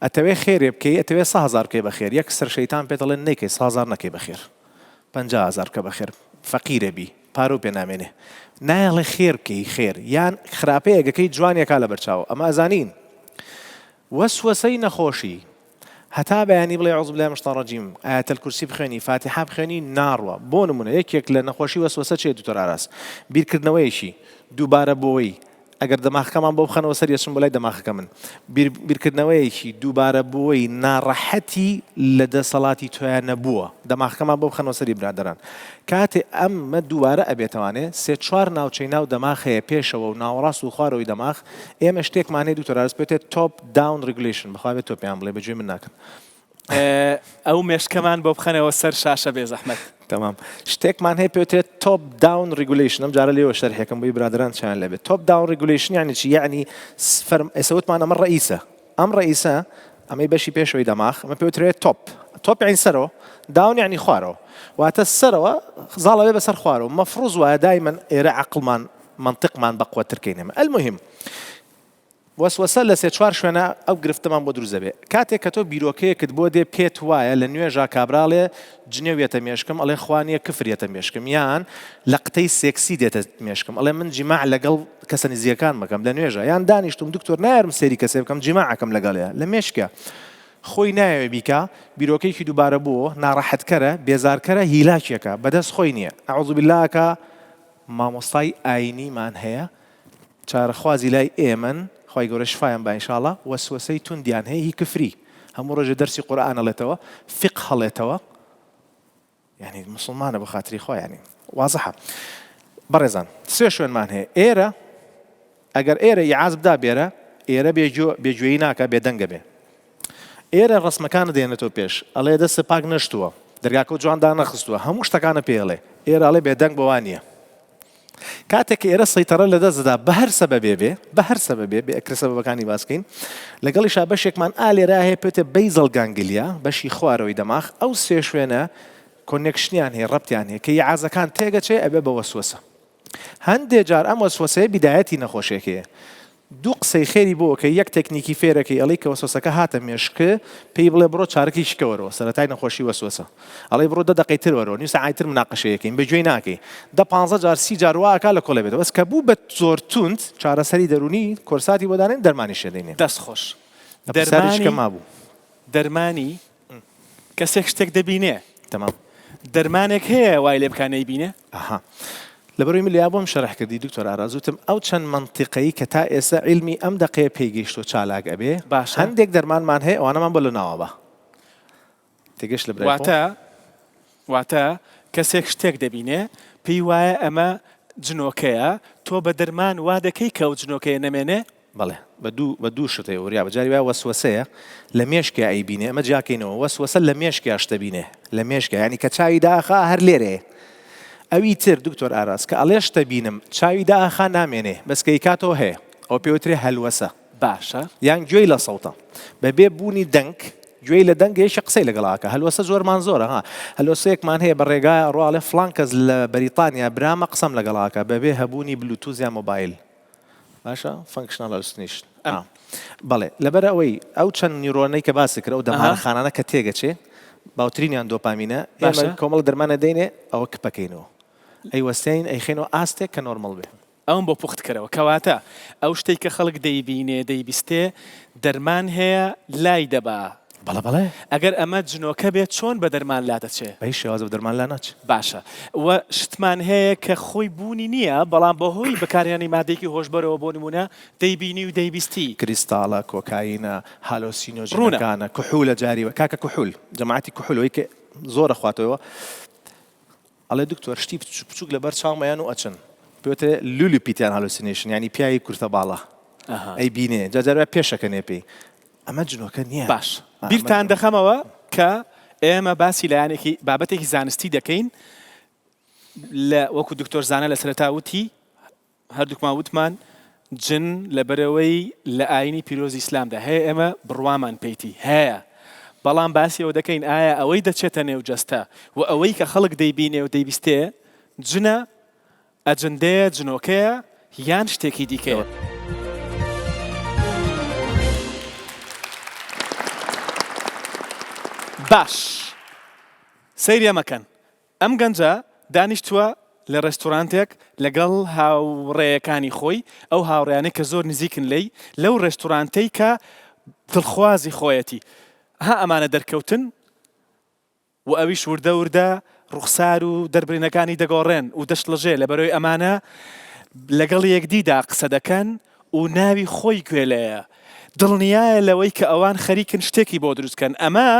ئەتەوێ خێرێ بکەی ئەتەوێ 100,000 بکەی بەخێر یەک سەر شەیتان پێت دەڵێن نەیکەی 100,000 نەکەی بەخێر 50,000 بکە بەخێر فەقیرە بی پارۆ پێ نامێنێ نایەڵێ خێر بکەی خێر یان خراپەیەکەکەی جوانێکا لە بەرچاوە ئەمە ئەزانین وەسوەسەی نەخۆشی هەتا بەیانی بڵێ عەوذ بالله من الشیطان الرجیم ئایەتەل کورسی بخوێنی فاتحە بخوێنی ناڕوە بۆ نمونە یەکێک لە نەخۆشی وەسوەسە چێ دکتۆر ئاراس بیرکردنەوەیەکی دووبارە بۆی ئەگەر دەماغەکەمان بۆ بخەنەوە سەر یەچم بۆ لای دەماغەکە من بیرکردنەوەیەکی دووبارە بۆی ناڕەحەتی لە دەسەڵاتی تۆیان نەبووە دەماغەکەمان بۆ بخەنەوە سەری برادەران کاتێ ئەمە دووبارە ئەبێتەوانێ 3-4 ناوچەی ناو دەماغ هەیە پێشەوە و ناوەڕاست و خوارەوەی دەماغ ئێمە شتێکمان هەیە دکتۆر ئاراس پێوتێت توپ داون ریگولیشن بەخوا بێت تۆ پێیان بڵێ بەگوێ من ناکەن ئەو مێشکەمان بۆ بخەنەوە سەر شاشە بێ زەحمەت تمام شتێکمان هەیە پێوتێت توپ داون ریگولیشن ئەم جارە لێوە شەرحێکم بۆی برادران چیان لەبێت توپ داون ریگولیشن یعنی چی یعنی ئێسەوتمان ئەمە ڕئیسە ئەم ڕئیسە ئەمەی بەشی پێشەوەی دەماغ ئەمە پێوترێت توپ یعنی سەرەوە داون یعنی خوارەوە واتە سەرەوە زاڵەوێ بەسەر خوارەوە مەفروض وایە دایمەن ئێرە عەقڵمان منطقمان بەقوەتر کەینێمە المهم وەسوەسە لە 3-4 شوێنە ئەو گرفتەمان بۆ دروست دەبێت کاتێک کە تۆ بیرۆکەیەکت بۆ دێ پێت وایە لە نوێژا کابراڵێ جنێوێتە مێشکم ئەڵێ خوانیە کفرێتە مێشکم یان لە قتەی سێکسی دێتە مێشکم ئەڵێ من جیماع لەگەڵ کەسە نزیەکان مەکەم لە نوێژە یان دانیشتم دکتۆر نایرم سێری کەسێ بکەم جیماعەکەم لەگەڵەیە لە مێشکە خۆی نایەوێ بیکە بیرۆکەیەکی دووبارە بووە ناڕەحەتکەرە بێزارکەرە هیلاکێکە بەدەست خۆی نییە ئەعوذ باللهکە مامۆستای ئاینیمان هەیە چارەخوازی لای ئێمن خی گەورە شفایم با ئینشاڵڵا وەسوەسەی توندیان هەیە هی کفری هەموو ڕۆژە دەرسی قورئان هەڵێتەوە فقه هەڵێتەوە یعنی مسلمانە بە خاتری خۆیانی وازەحە بەڕێزان سێ شوێنمان هەیە ئێرە ئەگەر ئێرە یعاز بدا بێرە ئێرە بێگوێیی ناکە بێدەنگە بێ ئێرە ڕسمەکانە دێنێتەوە پێش ئەڵێ دەستە پاک نەشتووە دەرگاکە جواندا نەخستووە هەموو شتەکانە پێڵێ ئێرە ئەڵێ بێدەنگ بۆوان نییە کاتێک ئێرە سەیتەڕە لە دەستدا بە هەر سەبەبێ بێ بە هەر سەبەبێ بێ ئەکرە سەبەبەکانی باسکەین لەگەڵیشا بەشێکمان ئالێرا هەیە پێوتە بەیزەڵ گانگلیا بەشی خوارەوەی دەماغ ئەو سێ شوێنە کۆنێکشنیان هەیە ڕەبتیان هەیە کە یعازەکان تێگەچێ ئەبێ بە وەسوەسە هەندێک جار ئەم وەسوەسەیە بیدایەتی نەخۆشێکەیە دوو قسەی خێری بۆ کە یەک تەکنیکی فێرەکەی ئەڵی کە وەسوەسەکە هاتە مێشکە پێی بڵێ بڕۆ چارەکی شکەوەرەوە سەرەتای نەخۆشی وەسوەسە ئەڵێ بڕۆ 10 دقەیتر وەرەوە نیو سەعاتر مناقەشەیەکەین بەگوێی ناکەی 15 جار 30 جار واکا لە کۆڵە بێتەوە بەس کە بوو بە زۆر توند چارەسەری دەرونی کۆرساتی بۆ دانێن دەرمانی شێدەینێ دەست خۆش دەرمانیشکە مابوو دەرمانی کەسێک شتێک دەبینێ تەمام دەرمانێک هەیە وای لێ بکانەی بینێ ئەها لەبەرەوەی ملیا بۆم شەرح کردی دکتۆر ئارازوتم ئەو چەند منطقەی کە تا ئێستا علمی ئەم دقەیە پێیگەیشتۆ چالاک ئەبێ باشە هەندێک دەرمانمان هەیە ئەوانەمان بە لە ناوە بە تێگەشت لە برای واتە کەسێک شتێک دەبینێ پێی وایە ئەمە جنۆکەیە تۆ بە دەرمان وا دەکەی کە ئەو جنۆکەیە نەمێنێ بەڵێ بە دوو شتەیە وریا بەجاری وایە وەسوەسەیە لە مێشکێ ئەیبینێ ئەمە جاکەینەوە وەسوەسە لە مێشکێ شتەبینێ لە مێشکە ینی کە چاوی داخا هەر لێرەیە ئەوی تر دکتۆر ئاراس کە ئەڵێ شتە بینم چاوی داخا نامێنێ بەسکەی کاتەوە هەیە ئەو پێوترێ هەلوەسە باشە یان گوێی لە سەوتە بەبێ بوونی دەنگ گوێی لە دەنگێشە قسەی لەگەڵاکە هەلوەسە زۆرمان زۆرە ها هەلوەسەیەکمان هەیە بە ڕێگای ڕواڵێ فڵان کەس لە بەریتانیا برامە قسەم لەگەڵاکە بەبێ هەبوونی بلوتوز یا مۆبایل باشە فانکشنال هەلوسینیشن بەڵێ لەبەر ئەوەی ئەو چەند نیورۆنەی کە باسی کرد ئەو دەمارەخانانە کە تێگەچێ باوترینیان دۆپامینە ئێمە کۆمەڵ دەرمانە دەینێ ئەوە کپەکەینەوە ئەی وەستین ئەیخێنەوە ئاستێک کە نۆرمەڵ بێ ئەوم بۆ پوختکەرەوە کەواتە ئەو شتێک کە خەڵک دەیبینێ دەیبیستێ دەرمان هەیە لای دەبا بەڵێ ئەگەر ئەمە جنۆکە بێت چۆن بە دەرمان لا دەچێ بەهیچ شێوازە بە دەرمان لا ناچ باشە وە شتمان هەیە کە خۆی بوونی نییە بەڵام بەهۆی بەکاریانی مادێکی هۆشبەرەوە بۆ نمونە دەیبینی و دەیبیستی کریستاڵە کۆکاینە هالۆسینۆژنەکانە کوحولە جاریوە کاکە کوحول جەماعەتی کوحولەوەی کە زۆرە خواتەوە ئەڵێ دکتۆر شتی بچووک لەبەر چاومەیان و ئەچن پێوتە لولی پیتیان هالۆسینێشن ینی پیاوی کورتە باڵە ئەی بینێ جاجارە پێشەکەنێ پێی ئەمە جنۆکە نییە باش بیرتان دەخەمەوە کە ئێمە باسی لایەنێکی بابەتێکی زانستی دەکەین لە وەکو دکتۆر زانە لە سەرەتا وتی هەردووکمان وتمان جن لەبەرەوەی لە ئاینی پیرۆزی ئیسلامدا هەیە ئێمە بڕوامان پێیتی هەیە بەڵام باسیەوە دەکەین ئایا ئەوەی دەچێتە نێو جەستە و ئەوەی کە خەڵک دەیبینێ و دەیبیستێ جنە ئەجندەیە جنۆکەیە یان شتێکی دیکەیە باش سەیری ئەمەکەن ئەم گەنجە دانیشتووە لە ڕێستورانتێک لەگەڵ هاوڕێیەکانی خۆی ئەو هاوڕێیانەی کە زۆر نزیکن لێی لەو ڕێستورانتەی کە دڵخوازی خۆیەتی ها ئەمانە دەرکەوتن و ئەویش وردە وردە ڕوخسار و دەربرینەکانی دەگۆڕێن و دەشت لەژێ لەبەرەوەی ئەمانە لەگەڵ یەکدیدا قسە دەکەن و ناوی خۆی گوێلەیە دڵنیایە لەوەی کە ئەوان خەریکن شتێکی بۆ دروستکەن ئەمە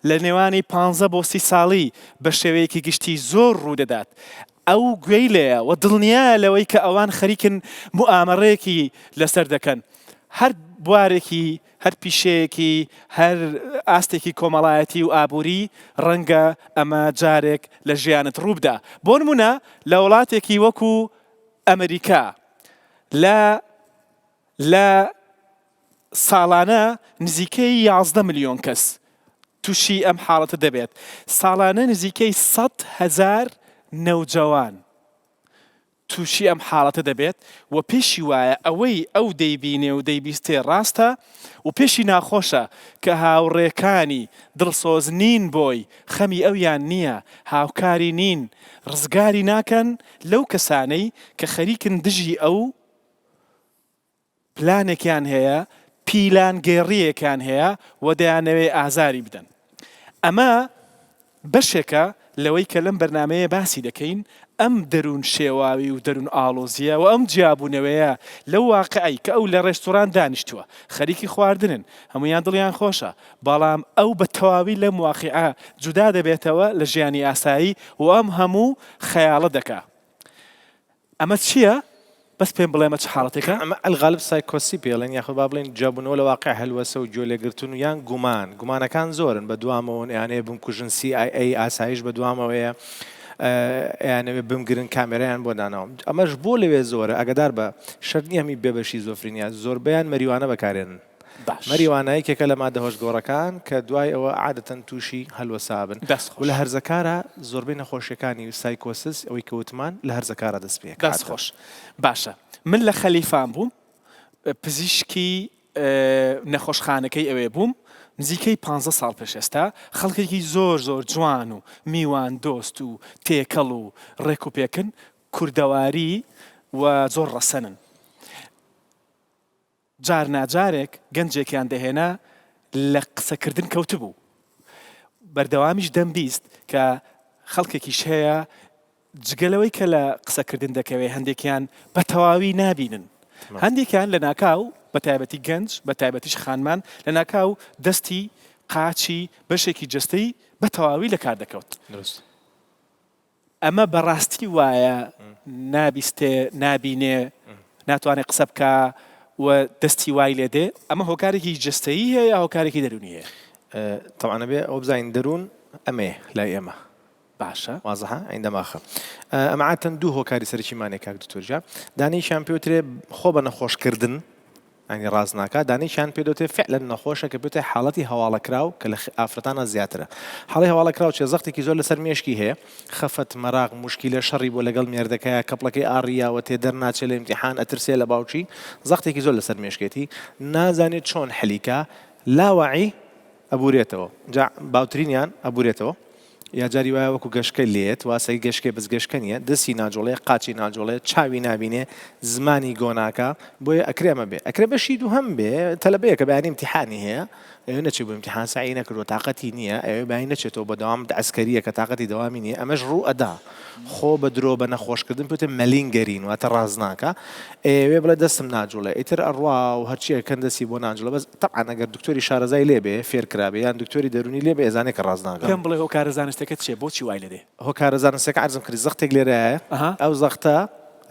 لە نێوانی 15 بۆ 30 ساڵی بە شێوەیەکی گشتی زۆر ڕوودەدات ئەو گوێی لێیە و دڵنیایە لەوەی کە ئەوان خەریکن موئامەڕەیەکی لەسەر دەکەن هەر بوارێکی هەر پیشەیەکی هەر ئاستێکی کۆمەڵایەتی و ئابووری ڕەنگە ئەمە جارێک لە ژیانت ڕووبدا بۆ نمونە لە وڵاتێکی وەکو ئەمریکا لە ساڵانە نزیکەی 11 ملیۆن کەس تووشی ئەم حاڵەتە دەبێت ساڵانە نزیکەی 100,000 نەوجەوان تووشی ئەم حاڵەتە دەبێت و پێشی وایە ئەوەی ئەو دەیبینێ و دەیبیستێ ڕاستە و پێشی ناخۆشە کە هاوڕێکانی دڵسۆز نین بۆی خەمی ئەویان نییە هاوکاری نین ڕزگاری ناکەن لەو کەسانەی کە خەریکن دژی ئەو پلانێکیان هەیە پیلان گێڕیەکان هەیە و دەیانەوێ ئازاری بدەن ئەمە بەشێکە لەوەی کە لەم بەرنمەیە باسی دەکەین ئەم دەروون شێواوی و دەروون ئاڵۆزیە و ئەم جیابوونەوەیە لەو واقعی کە ئەو لە ڕێستۆران دانیشتووە خەریکی خواردنن هەمویان دڵیان خۆشە بەڵام ئەو بە تەواوی لەم واقعە جودا دەبێتەوە لە ژیانی ئاسایی و ئەم هەموو خەیاڵە دەکا ئەمە چییە؟ بەس پێم بڵێمە چ حاڵەتێکە؟ ئەمە ئەلغالب سایکۆسی پێڵێن یاخود با بڵێن جابوونەوە لە واقع هەلوەسە و جۆلێگرتن و یان گومانەکان زۆرن بە دوامەوە یانەیە بمکوژن CIA ئاسایش بە دوامەوەیە یانەوێ بمگرن کامێرایان بۆ داناوە ئەمەش بۆ لەوێ زۆرە ئەگەدار بە شەرنی هەمی بێبەشی زۆفرینیا زۆربیان مەریوانە بەکارێنن مەریوانایی کێکە لە مادە هۆشگۆڕەکان کە دوای ئەوە عادەتەن تووشی هەلوەسابن و لە هەرزەکارە زۆربەی نەخۆشیەکانی سایکۆسس ئەوەی کەوتمان لە هەرزەکارە دەست پێ دەست خۆش باشە من لە خەلیفان بووم پزیشکی نەخۆشخانەکەی ئەوێ بووم نزیکەی 15 ساڵ پێش ئێستا خەڵکێکی زۆر جوان و میوان دۆست و تێکەڵ و ڕێک و پێکن کوردەواری و زۆر ڕەسەنن جار ناجارێک گەنجێکیان دەهێنا لە قسەکردن کەوت بوو بەردەوامیش دەمبیست کە خەڵکێکیش هەیە جگەلەوەی کە لە قسەکردن دەکەوێت هەندێکیان بە تەواوی نابینن هەندێکیان لە ناکاو بە تایبەتی گەنج بە تایبەتیش خانمان لە ناکاو دەستی قاچی بەشێکی جستەی بە تەواوی لە کار دەکەوت ئەمە بەڕاستی وایە نابیستێ نابینێ ناتوانێت قسە بکە و دەستی وای لێ دێ ئەمە هۆکارێکی جستەیی هەیە یا هۆکارێکی دەرونی هەیە طبعا بێ ئەو بزین دەروون ئەمێ لای ئێمە باشە وازەها ئەیندەماخە ئەمە عادەتەن دوو هۆکاری سەرچیمانێک کاک دکتۆرجا دانیشیان پێوترێ خۆ بە نەخۆشکردن ئەنی ڕاست ناکە دانیشیان پێدوتێ فعلەن نەخۆشە کە بێتێ حاڵەتی هەواڵەکراو کە لە ئافرەتانە زیاترە حاڵی هەواڵەکراو چێ زەختێکی زۆر لەسەر مێشکی هەیە خەفەت مەراق مشکیلە شەڕی بۆ لەگەڵ مێردەکەیە کەپڵەکەی ئاڕیاوە تێدەر ناچێت لە ئیمتیحان ئەترسێ لە باوچی زەختێکی زۆر لەسەر مێشکێتی نازانێت چۆن حەلیکە لاوەعی ئەبورێتەوە باوترینیان ئەبورێتەوە یا جاری وایە وەکو گەشکە لێت واسەی گەشکێ بزگەشکە نیە دەستی ناجۆڵێ قاچی ناجۆڵێ چاوی نابینێ زمانی گۆناکە بۆیە ئەکرێمە بێ ئەکرێ بەشی دوو هەم بێ تەلەبەیە کە بەیانی امتحانی هەیە ئەوێ نەچێت بۆ امتحان سعی نەکردو تااقەتی نییە ئەوێ بەیان نەچێتەوە بە دەوام عەسکەریە کە تااقەتی دەوامی نییە ئەمەش ڕوو ئەدا خۆ بە درۆ بە نەخۆشکردن پێوتێ مەلینگەرین واتە ڕازناکە ئێوێ بڵێ دەستم ناجوڵێ ئیتر ئەڕوا و هەرچیە کەندەسی بۆ ناجوڵە بەس تەعان ئەگەر دکتۆری شارەزای لێبێ فێرکرابێ یان دکتۆری دەرونی لێبێ ئێزانێک کە ڕازناکە پێم بڵێ هۆکارە زانستەکەت چێ بۆچی وای لێ دێ هۆکارە زانستەکە عەرزم کردی زەختێک لێرەیە ئەو زەختە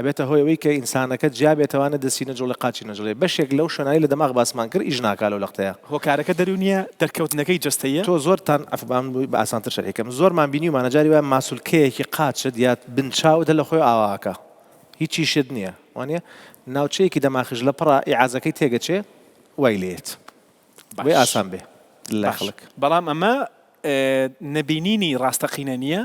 ئەبێتە هۆیەوەی کە ئینسانەکە جیابێتەوە دەستی نەجۆڵە قاچی نەجوڵێ بەشێک لەو شوێنایی لە دەماغ باسمان کرد ئیژ ناکا لەو لەختەیە هۆکارەکە دەرونیە دەرکەوتنەکەی جستەیە تۆ زۆرتان ئەفبام بە ئاسانتر شەرێکەکەم زۆرمان بینی و مانەجاری وایە ماسولکەیەکی قاچت یا بنچاوتە لە خۆی ئاواکە هیچی شت نییە وانە ناوچەیەکی دەماخش لە پڕ ئیعازەکەی تێگەچێ وای لێت وێ ئاسان بێ لە خەڵک بەڵام ئەمە نەبینینی ڕاستەقینە نییە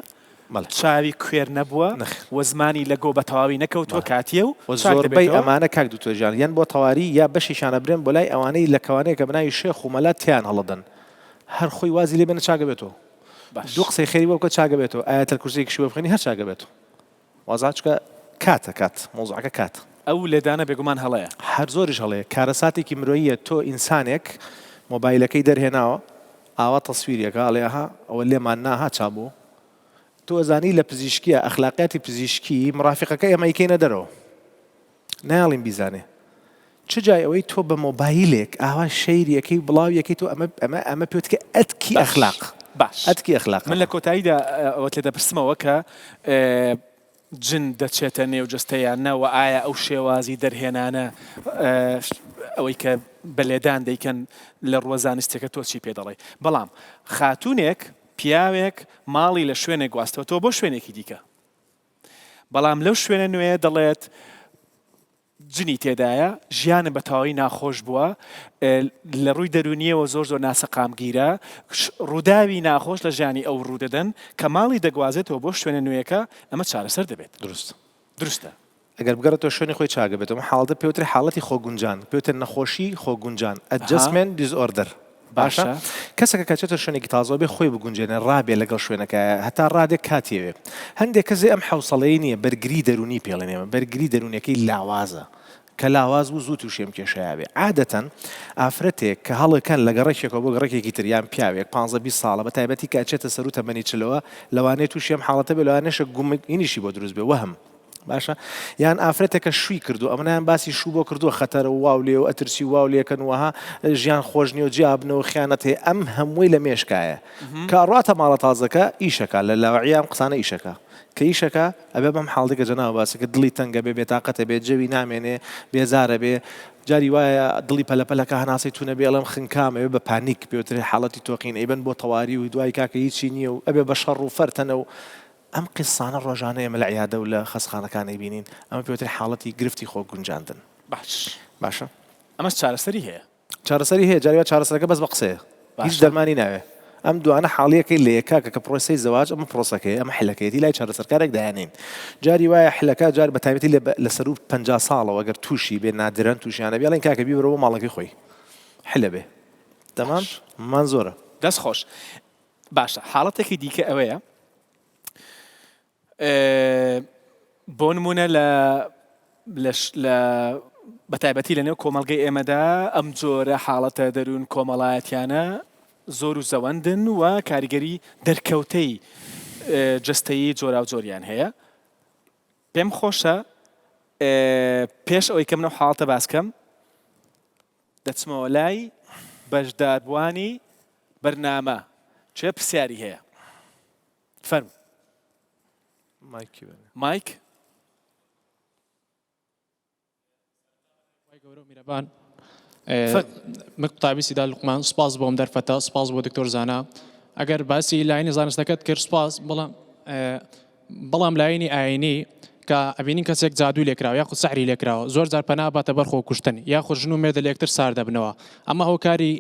چاوی کوێر نەبووە و زمانی لە گۆ بە تەواوی نەکەوتووە کاتیە و زۆربەی ئەمانە کاک دکتۆرجان یان بۆ تەواری یا بەشیشانە برێن بۆ لای ئەوانەی لە کەوانەیە کە بناوی شێخ و مەلات تیان هەڵەدەن هەر خۆی وازی لێ بێنە چاگە بێتەوە دوو قسەی خێری بۆ بکە چاگە بێتەوە ئاەتەل کورسێکی شوێ بخێنی هەر چاگە بێتەوە وازاچکە کاتە کات مۆزوعەکە کات ئەو لێدانە بێگومان هەڵەیە هەر زۆریش هەڵەیە کارەساتێکی مرۆییە تۆ ئینسانێک مۆبایلەکەی دەرهێناوە ئاوا تەسویریەکە ئەڵێها ئەوە لێمان ناها چابوو تۆ زانی لە پزیشکیە ئەخلاقیاتی پزیشکی مرافقەکە ئێمە یکەینە دەرەوە ناڵین بیزانێ چ جای ئەوەی تۆ بە مۆبایلێک ئاوا شەیریەکەی بڵاویەکەی تۆ ئەمە پێوتکە ئەتکی ئەخلاق باش ئەتکی ئەخلاق من لە کۆتاییدا ئەوە لێ دەپرسمەوە کە جن دەچێتە نێو جستەیانەوە ئایا ئەو شێوازی دەرهێنانە ئەوەی کە بەلێدان دەیکەن لە ڕوەزانستێکە تۆ چی پێ دەڵێ بەڵام خاتوونێک پیاوێک ماڵی لە شوێنێک گواستەوە تۆ بۆ شوێنێکی دیکە بەڵام لەو شوێنە نوێ دەڵێت جنی تێدایە ژیانە بە تەواوی ناخۆش بووە لە ڕووی دەرونیەوە زۆر ناسەقامگیرە ڕووداوی ناخۆش لە ژیانی ئەو ڕوودەدەن کە ماڵی دەگوازێتەوە بۆ شوێنە نوێیەکە ئەمە چارەسەر دەبێت دروست دروستە ئەگەر بگەڕێتەوە شوێنی خۆی چاگە بێتەوە حاڵەتە پێوتری حاڵەتی خۆگونجان پێوتر نەخۆشی خۆگونجان ئەدجەستمنت دیزئۆردەر باشە کەسێکە کەچێتە شوێنێکی تازەوە بێ خۆی بگونجێنێ ڕابێ لەگەڵ شوێنەکە هەتا ڕادێک کاتێوێ هەندێک کەسێ ئەم حوسەڵەیە نییە بەرگری دەرونی پێڵێنێمە بەرگری دەرونیەکەی لاوازە کە لاواز و زوو تووشێم کێشەیاوێ عادەتەن ئافرەتێک کە هەڵەکەن لە گەڕێکێکەوە بۆ گەڕێکێکی تریان پیاوێک 15 ساڵە بە تایبەتی کە ئەچێتە سەر و تەمەنی چلەوە لەوانەیە تووشێم حاڵەتە بێ لەوانێشە گومینیشی بۆ دروست بێ وەهم باشە یان ئافرەتێکە شووی کردو ئەمەیان باسی شوو بۆ کردووە خەتەرە و واو لێ و ئەترسی واو لێکەن وها ژیان خۆشنی و جیابنەوە خیانەت هەیە ئەم هەمووی لە مێشکایە کاڕاتە ماڵە تازەکە ئیشەکە لە لاوەعیان قسانە ئیشەکە کە ئیشەکە ئەبێ بەم حاڵدێکە جەناوە باسەکە دڵی تەنگە بێ بێتاقەتە بێت جەوی نامێنێ بێزارە بێ جاری وایە دڵی پەلەپەلەکە هەناسی تونە بێ ئەڵەم خنکامەوێ بە پانیک پێوتری حاڵەتی تۆقین ئەیبەن بۆ تەواری و دوای کاکە هیچی نییە و ئەبێ بە شەڕ و فەرتەنە و ئەم قسانە ڕۆژانەیە مە لە عیادە و لە خەسخانەکانی بینین ئەمە پێوتری حاڵەتی گرفتی خۆ گونجاندن باشە ئەمە چارەسەری هەیە چارەسەری هەیە جاری وا چارەسەرەکە بەس بە قسەیە هیچ دەرمانی ناوێ ئەم دوانە حاڵیەکەی لە یەکاکە کە پرۆسەی زەواج ئەمە پرۆسەکەی ئەمە حلەکەیەتی لای چارەسەرکارێک دایانین جاری وایە حلەکە جار بە تایبەتی لە سەر و 50 ساڵەوە ئەگەر تووشی بێ نادرەن تووشیانە بێڵێن کاکە بیبرەوە ماڵەکەی خۆی حلە بێ تەمام مان زۆرە دەست خۆش باشە حاڵەتێکی دیکە ئەوەیە بۆ نمونە لە بەتایبەتی لەنێو کۆمەڵگەی ئێمەدا ئەم جۆرە حاڵەتە دەروون کۆمەڵایەتیانە زۆر و زەوەندن و کاریگەری دەرکەوتەی جستەیی جۆرا و جۆریان هەیە پێم خۆشە پێش ئەوەی کەم نەو حاڵەتە باسکەم دەچمەوە لای بەشداربوانی بەرنامە چێ پرسیاری هەیە فەرمو مایک میرەبان مقتابی سیدا لقمان سپاس بۆم دەرفەتە سپاس بۆ دکتۆر زانا ئەگەر باسی لاینی زانستەکەت کرد سپاس بەڵام لاینی ئاینی کە ئەبینین کەسێک جادووی لێکراوە یاخود سەحری لێکراوە زۆر جار پەنا باتە بەرخۆ کوشتن یاخود ژن و مێردە لە یەکتر سار دەبنەوە ئەمە هۆکاری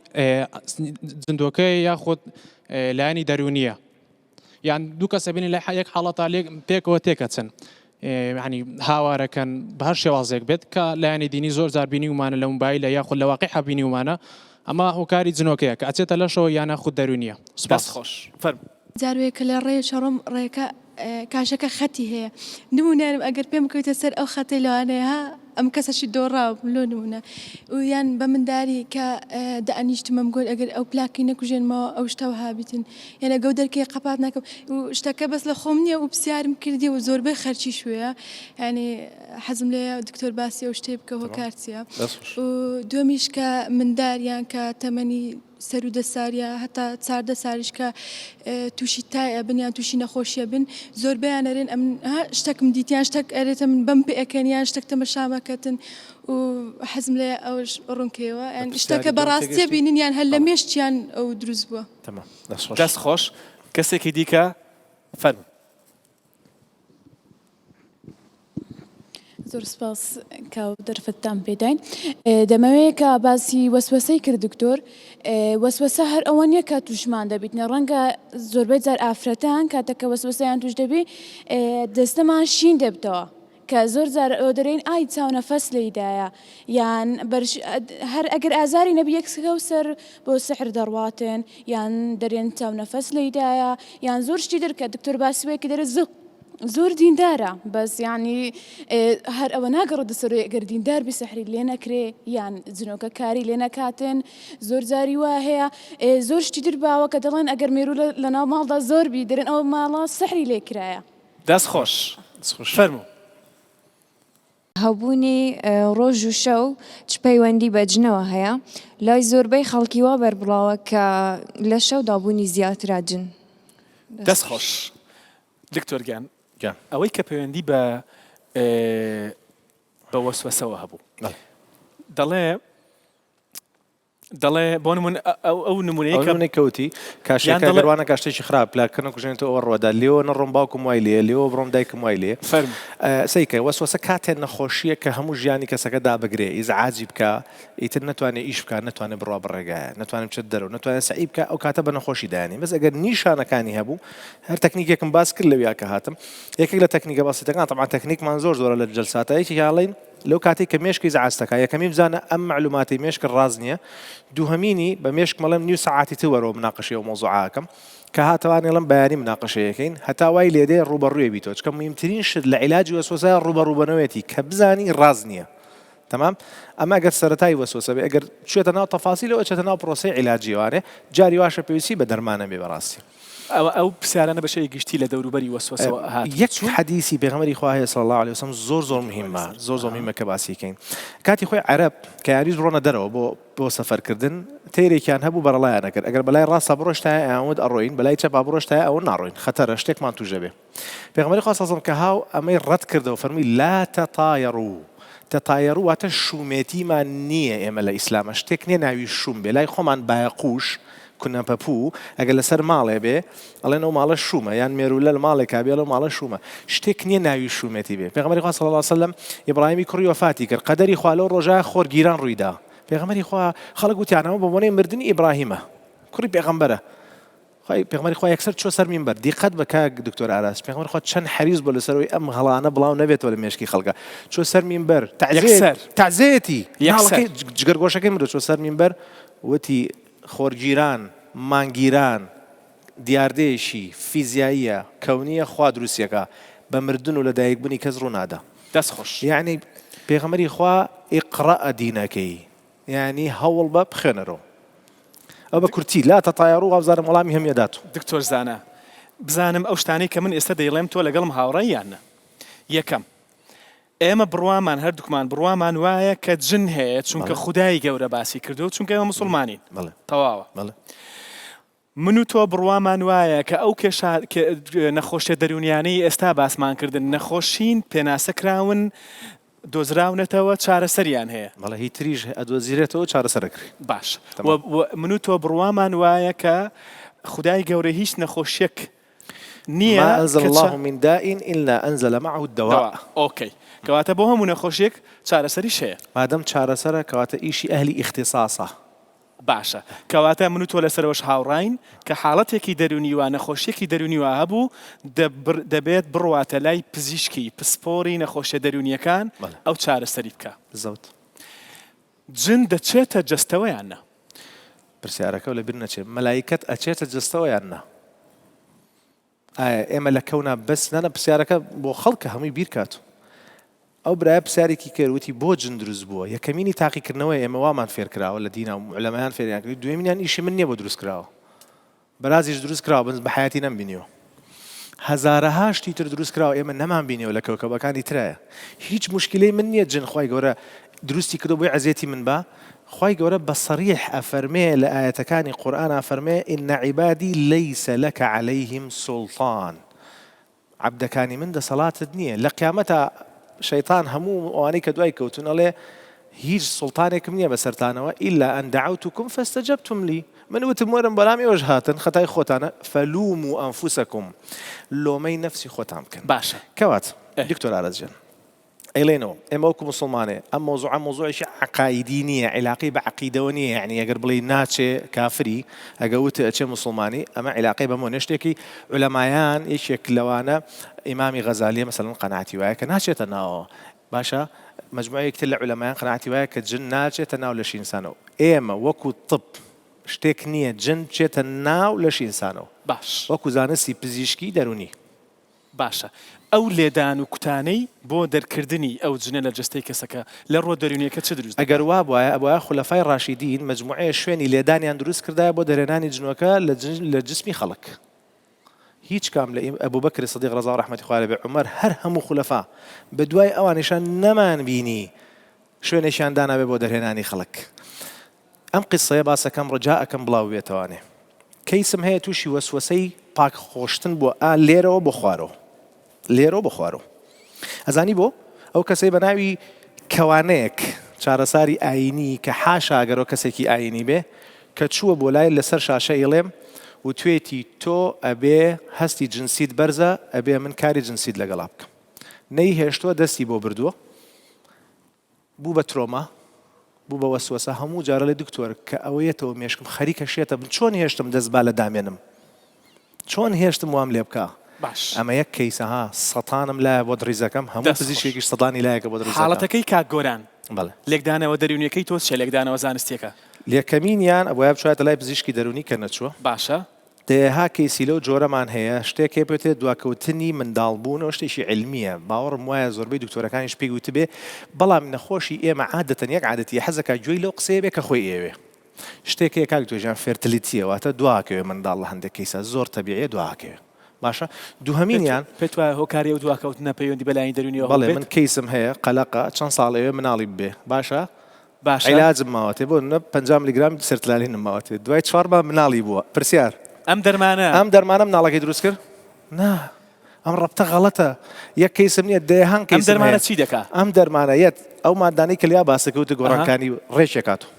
زیندوەکەی یاخود لایانی دەرونیە یان دوو کەس ئەبینین لە یەک حاڵەتا پێکەوە تێکەچن ینی هاوارەکەن بە هەر شێوازێک بێت کە لایانی دینی زۆر جار بینی ومانە لە موبایلە یاخود لە واقعی حەبینی ومانە ئەمە هۆکاری جنۆکەیە کە ئەچێتە لەشەوە یانە خود دەرونیە سپاس خۆش فەرمو جاروێکە لە ڕێ چڕم ڕێەکە کاشەکە خەتی هەیە نمونێنم ئەگەر پێم بکەویتە سەر ئەو خەتەی لەوانەیە ها ئەم کەسەشی دۆڕاو لۆ نمونە و یان بە منداری کە دەئەنیشتمەم گۆل ئەگەر ئەو پلاکی نەکوژێنمەوە ئەو شتەوە هابیتن یانە گەو دەرکەی قەپات ناکەم و شتەکە بەس لە خۆم نییە و پرسیارم کردی و زۆربەی خەرچی شوێە ینی حەزم لێ دکتۆر باسی ئەو شتێ بکە هۆکارچیە و دومیش کە منداریان کە تەمەنی سەر و دەساریە هەتا 14 ساریش کە تووشی تایە بنیان تووشی نەخۆشیە بن زۆربیان ئەرێن ئەم شتێکم دیتیان شتێک ئەرێتە من بەم پێەکەنیان شتێک تەمەشامەکەتن و حەزم لێ ئەوش ڕوونکەوە یان شتەکە بەڕاستیە بینین یان هەر لە مێشتیان ئەو دروست بووە دەست خۆش کەسێکی دیکە فەرمو زۆر سپاس کاو دەرفەتتان پێداین دەمەوەیە کە باسی وەسوەسەی کرد دکتۆر وەسوەسە هەر ئەوە نییە کە تووشمان دەبیتنە ڕەنگە زۆربەی جار ئافرەتان کاتەکە وەسوەسەیان توش دەبی دەستەمان شین دەبتەوە کە زۆر جار ئەو دەرێن ئای چاونەفەس لەیدایە یان هەر ئەگەر ئازاری نەبی یەکسەکە و سەر بۆ سحر دەڕواتن یان دەرێن چاونەفەس لەیدایە یان زۆر شتی دەرکە دکتۆر باسیوەیەکی دەرە زۆر دیندارە بەس ینی هەر ئەوە ناگەڕێت دەسەرۆی ئەگەر دیندار بی سەحری لێ نەکرێ یان جنۆکە کاری لێ نەکاتن زۆر جاری وا هەیە زۆر شتی درباوە کە دەڵێن ئەگەر مێرو لە ناو ماڵدا زۆر بی دەرێن ئەوە ماڵە سەحری لێکرایە دەست خۆش فەرمو هەبوونی ڕۆژ و شەو چ پەیوەندی بە جنەوە هەیە لای زۆربەی خەڵکی وا بەربڵاوە کە لە شەو دابوونی زیاترا جن دەست خۆش دکتۆر گیان ئەوەی کە پەیوەندی بە وەسوەسەوە هەبوو دەڵێ دەڵێ بۆ نمونە ئەو نمونەیە ئەوەی کەوتی کاشەکە دەڵێ- گەروانە کاشتێکی خراپ لاکەنە کوژێنێتەوە ڕۆدا لێەوە نەڕۆم باوکم وای لێ لێەوە بڕۆم دایکم وای لێ فەرم سیکە وەسوەسە کاتێن نەخۆشیە کە هەموو ژیانی کەسەکە دابگرێ ئیزعاجی بکە ئیتر نتوانێت ئیش بکە نتوانێت بڕوا بڕێگایە نتوانم چت دەرەوە نتوانێت سعی بکە ئەو کاتە بە نەخۆشی دایانی بەس ئەگەر نیشانەکانی هەبوو هەر تەکنیکێکم باس کرد لەویا کە هاتم یەکێک لە تەکنیکە باسیتەکان طبعا تەکنیکمان زۆرە لە جەلساتایەکی هاڵین لەو کاتێک کە مێشکی زعاستەکە یەکەمی بزانە ئەم معلوماتی مێشک ڕاز نییە دووهەمینی بە مێشک مەڵێم نیو سەعاتی تەوەرەوە مناقشەیە و مۆزوعاکەم کە هاتەوانێ لەم بەیانی مناقشەیەکەین هەتا وای لێدێ ڕوبەڕوویە بیتەوە چکە مهمترین شت لە عیلاجی وەسوەسە ڕوبەڕووبەنەوەیەتی کە بزانی ڕاز نییە تمام ئەمە ئەگەر سەرەتای وەسوەسە بێ ئەگەر چێتە ناو تەفاسیلەوە چێتە ناو پرۆسەی عیلاجیوانێ جاری واشە پێویستی بە دەرمانە بێ بەڕاستی ئەو پرسیارانە بەشەی گشتی لە دەوروبەری وەسوەسەوە هات یەک حەدیسی پێغەمبەری خوا هەیە صلی الله علیه وسلم زۆر مهمە زۆر مهمە کە باسی بکەین کاتی خۆی عەرەب کە یاریز ڕۆنە دەرەوە بۆ سەفەرکردن تێرێکیان هەبوو بەرەڵایان نەکرد ئەگەر بەلای ڕاستە بڕۆشتایە ئەوەند ئەڕۆین بەلای چەپا بڕۆشتایە ئەوە ناڕۆین خەتەرە شتێکمان تووژە بێ پێغەمبەری خوا صلی الله علیه و سلم کە هاو ئەمەی ڕەت کردەوە فەرمی لا تەطایەڕوا تەطایەڕوا واتە شومێتیمان نییە ئێمە لە ئیسلامە شتێک نییە ناوی شوم بێ لای خۆمان بایەقوش کونە پەپوو ئەگەر لەسەر ماڵێ بێ ئەڵێن ئەو ماڵە شومە یان مێرولە لە ماڵێکا بێ لەو ماڵە شومە شتێک نییە ناوی شومێتی بێ پێغەمبەری خوا صلی الله علیه و سلم ئیبراهیمی کوڕی وەفاتی کرد قەدەری خوا لەو ڕۆژە خۆرگیران ڕوویدا پێغەمبەری خوا خەڵک گوتیانەوە بە بۆنەی مردنی ئیبراهیمە کوڕی پێغەمبەرە پێغەمبەری خوا یەکسەر چۆ سەر مینبەر دیقەت بە کاک دکتۆر ئاراس پێغەمبەری خوا چەند حەریص بۆ لەسەرەوەی ئەم هەڵانە بڵاو نەبێتەوە لە مێشکی خەڵکە چۆ سەر مینبەر تعزیەتی جگەرگۆشەکەی مرد چۆ سەر مینبەر وتی خۆرگیران مانگیران دیاردەیەشی فیزیاییە کەونیە خوا دروستیەکە بە مردن و لە دایکبوونی کەس ڕوو نادا دەست خۆش یعنی پێغەمبەری خوا ئیقڕە دینەکەی یعنی هەوڵ بە بخێنەرەوە ئەو بە کورتی لا تەطایەڕوا وابزانم وەڵامی هەمیە داتوە دکتۆر زانە بزانم ئەو شتانەی کە من ئێستا دەیڵێم تۆ لەگەڵم هاوڕێیانە یەکەم ئێمە بڕوامان هەردووکمان بڕوامان وایە کە جن هەیە چونکە خودای گەورە باسی کردو چونکە ئێمە موسڵمانین تەواوە من و تۆ بڕوامان وایە کە ئەو نەخۆشیە دەرونیانەی ئێستا باسمان کردن نەخۆشین پێناسەکراون دۆزراونەتەوە چارەسەریان هەیە مەڵە هی تریژ ئەدۆزیرێتەوە چارەسەرەکری باش من و تۆ بڕوامان وایە کە خودای گەورە هیچ نەخۆشیەک نییە ما أنزل الله من داء إلا أنزل معه الدواء أوكي كواتا بو همو نخوشيك چارەسەریش هەیە مادەم چارەسەرە کەواتە ئیشی ئەهلی ئیختیساسە باشە کەواتە من و تۆ لەسەرەوەش هاوڕاین کە حاڵەتێکی دەرونی وە نەخۆشیێکی دەرونی وە هەبوو دەبێت بڕواتە لای پزیشکی پسپۆری نەخۆشیە دەرونیەکان ئەو چارەسەری بکە زەوت جن دەچێتە جەستەوەیانە پرسیارەکە لە بیر نەچێت مەلایکەت ئەچێتە جەستەوەیانە ئێمە لە کەونا بەس نانە پرسیارەکە بۆ خەڵکە هەمووی بیرکات ئەو برایە پرسیارێکی کردوتی بۆ جن دروست بووە یەکەمینی تاقیکردنەوەی ئێمە وامان فێرکراوە لە دینە و عولەمایان فێریان کرد دوێمینیان ئیشی من نییە بۆ دروست کراوە بەرازیش دروست کراوە بنز بە حیاتی نەمبینیەوە هەزارەها شتی تر دروست کراوە ئێمە نەمان بینیەوە لە کەوکەبەکانی ترایە هیچ مشکلەی من نییە جن خی گەورە دروستی کردو بۆی عەزیەتی من بە خی گەورە بە سەریح ئەفەرمێ لە ئاەتەکانی قورئان ئەفەرمێ ئین عیبادی لەیسە لەکە عەلەیهم سوڵتان عەبدەکانی من دەسەڵاتت نییە لە قیامەتە شەیطان هەموو ئەوانەی کە دوای کەوتون ئەڵێ هیچ سوڵتانێکم نییە بەسەرتانەوە ئیلا ئەن دەعەوتوکم فەستەجەبتم لی من وتم وەرم بەڵام ئێوەش هاتن خەتای خۆتانە فەلوموا ئەنفوسەکم لۆمەی نەفسی خۆتان بکەن باشە کەوات دکتۆر ئارەزجان ئەیڵێنەوە ئێمە وەکو موسڵمانێ ئەم مۆزوعێکی عەقایدی نییە عیلاقەی بە عەقیدەوە نییە یعنی ئەگەر بڵێ ناچێ کافری ئەگە وتە ئەچێ موسڵمانی ئەمە عیلاقەی بەمۆ نەشتێکی عولەمایان یەکێک لەوانە ئیمامی غەزالیە مەسەڵەن قەناعەتی وایە کە ناچێتە ناوەوە باشە مەجموعەیەکتر لە عولەمایان قەناعەتی وایە کە جن ناچێتە ناو لەشی ئینسانەوە ئێمە وەکو طب شتێک نییە جن بچێتە ناو لەشی ئینسانەوە باش وەکو زانستی پزیشکی دەرونی باشە ئەو لێدان و کوتانەی بۆ دەرکردنی ئەو جنە لە جستەی کەسەکە لە ڕۆ دەرونیەکە چ دروست ئەگەر وا بواە ئەوە خولەفای ڕاشیدین مجموعەیە شوێنی لێدانیان دروست کردای بۆ دەرێنانی جنۆکە لە جسمی خەڵک هیچ کام لە ئەبوو بەکر سەدیق ڕەزا ڕەحمەتی خوا لێ بێ عومەر هەر هەموو خولەفا بە دوای ئەوانیشان نەمان بینی شوێنێکیان دانابێ بۆ دەرهێنانی خەڵک ئەم قسەیە باسەکەم ڕجاءەکەم بڵاو بێتەوانێ کەیسم هەیە تووشی وەسوەسەی پاک خۆشتن بۆ لێرەوە بۆ خوارەوە لێرەوە بە خوارەوە ئەزانی بۆ ئەو کەسەی بە ناوی کەوانەیەک چارەساری ئاینی کە حاشا ئەگەرەوە کەسێکی ئاینی بێ کە چووە بۆ لای لەسەر شاشە ئیڵێم و توێتی تۆ ئەبێ هەستی جنسیت بەرزە ئەبێ من کاری جنسیت لەگەڵا بکەم نەیهێشتووە دەستی بۆ بردووە بوو بە ترۆما بوو بە وەسوەسە هەموو جارە لە دکتۆر کە ئەوەیەتەوە مێشکم خەریکە شێتە من چۆن هێشتم دەست با لە دامێنم چۆن هێشتم وام لێ بکە باش ئەمە یەک کەیسەها سەتانم لایە بۆ دڕیزەکەم هەموو پزیشکێکیش سەدانی لایەکە بۆ دڕیزەکە حاڵەتەکەی کاک گۆران بەڵێ لێکدانەوە دەرونیەکەی تۆ چێ لێکدانەوە زانستیەکە لێکەمینیان ئەوە بچێتە لای پزیشکی دەرونی کە نەچووە باشە دەیەها کەیسی لەو جۆرەمان هەیە شتێک بێتێت دواکەوتنی منداڵبوونەوە شتێکی علمیە باوەڕم وایە زۆربەی دکتۆرەکانیش پێی گوت بێ بەڵام نەخۆشی ئێمە عادەتەن یەک عادەتی حەزەکە گوێی لەو قسەیە بێ کە خۆی ئێوێ شتێکی کاک توێژیان فێرتلیتیەوەتە دواکەوێ منداڵ لە هەندێک کەیسە زۆر تەبیعیە دواکەوێ باشە دووهەمینیان پێت وایە هۆکاری و دواکەوتنە پەیوەندی بەلایانی دەرونیەوە بەڵێ من کەیسم هەیە قەلەقە چەند ساڵەوێ مناڵی بێ باشە باشە عیلاجم ماوەتێ بۆ 50 میلیگرام سەرتلالینم ماوەتێ دوای 4 مانگ مناڵی بووە پرسیار ئەم دەرمانە ئەم دەرمانە مناڵەکەی دروست کرد نا ئەم ڕەبتە غەڵەتە یەک کەیسم نییە دەیەهان ئەم کەیسم دەرمانە هەیە چی دەکات ئەم دەرمانەیەت ئەو مادانەی کە لیا باسەکەوتە گۆڕانکانی ڕێژێکاتەوە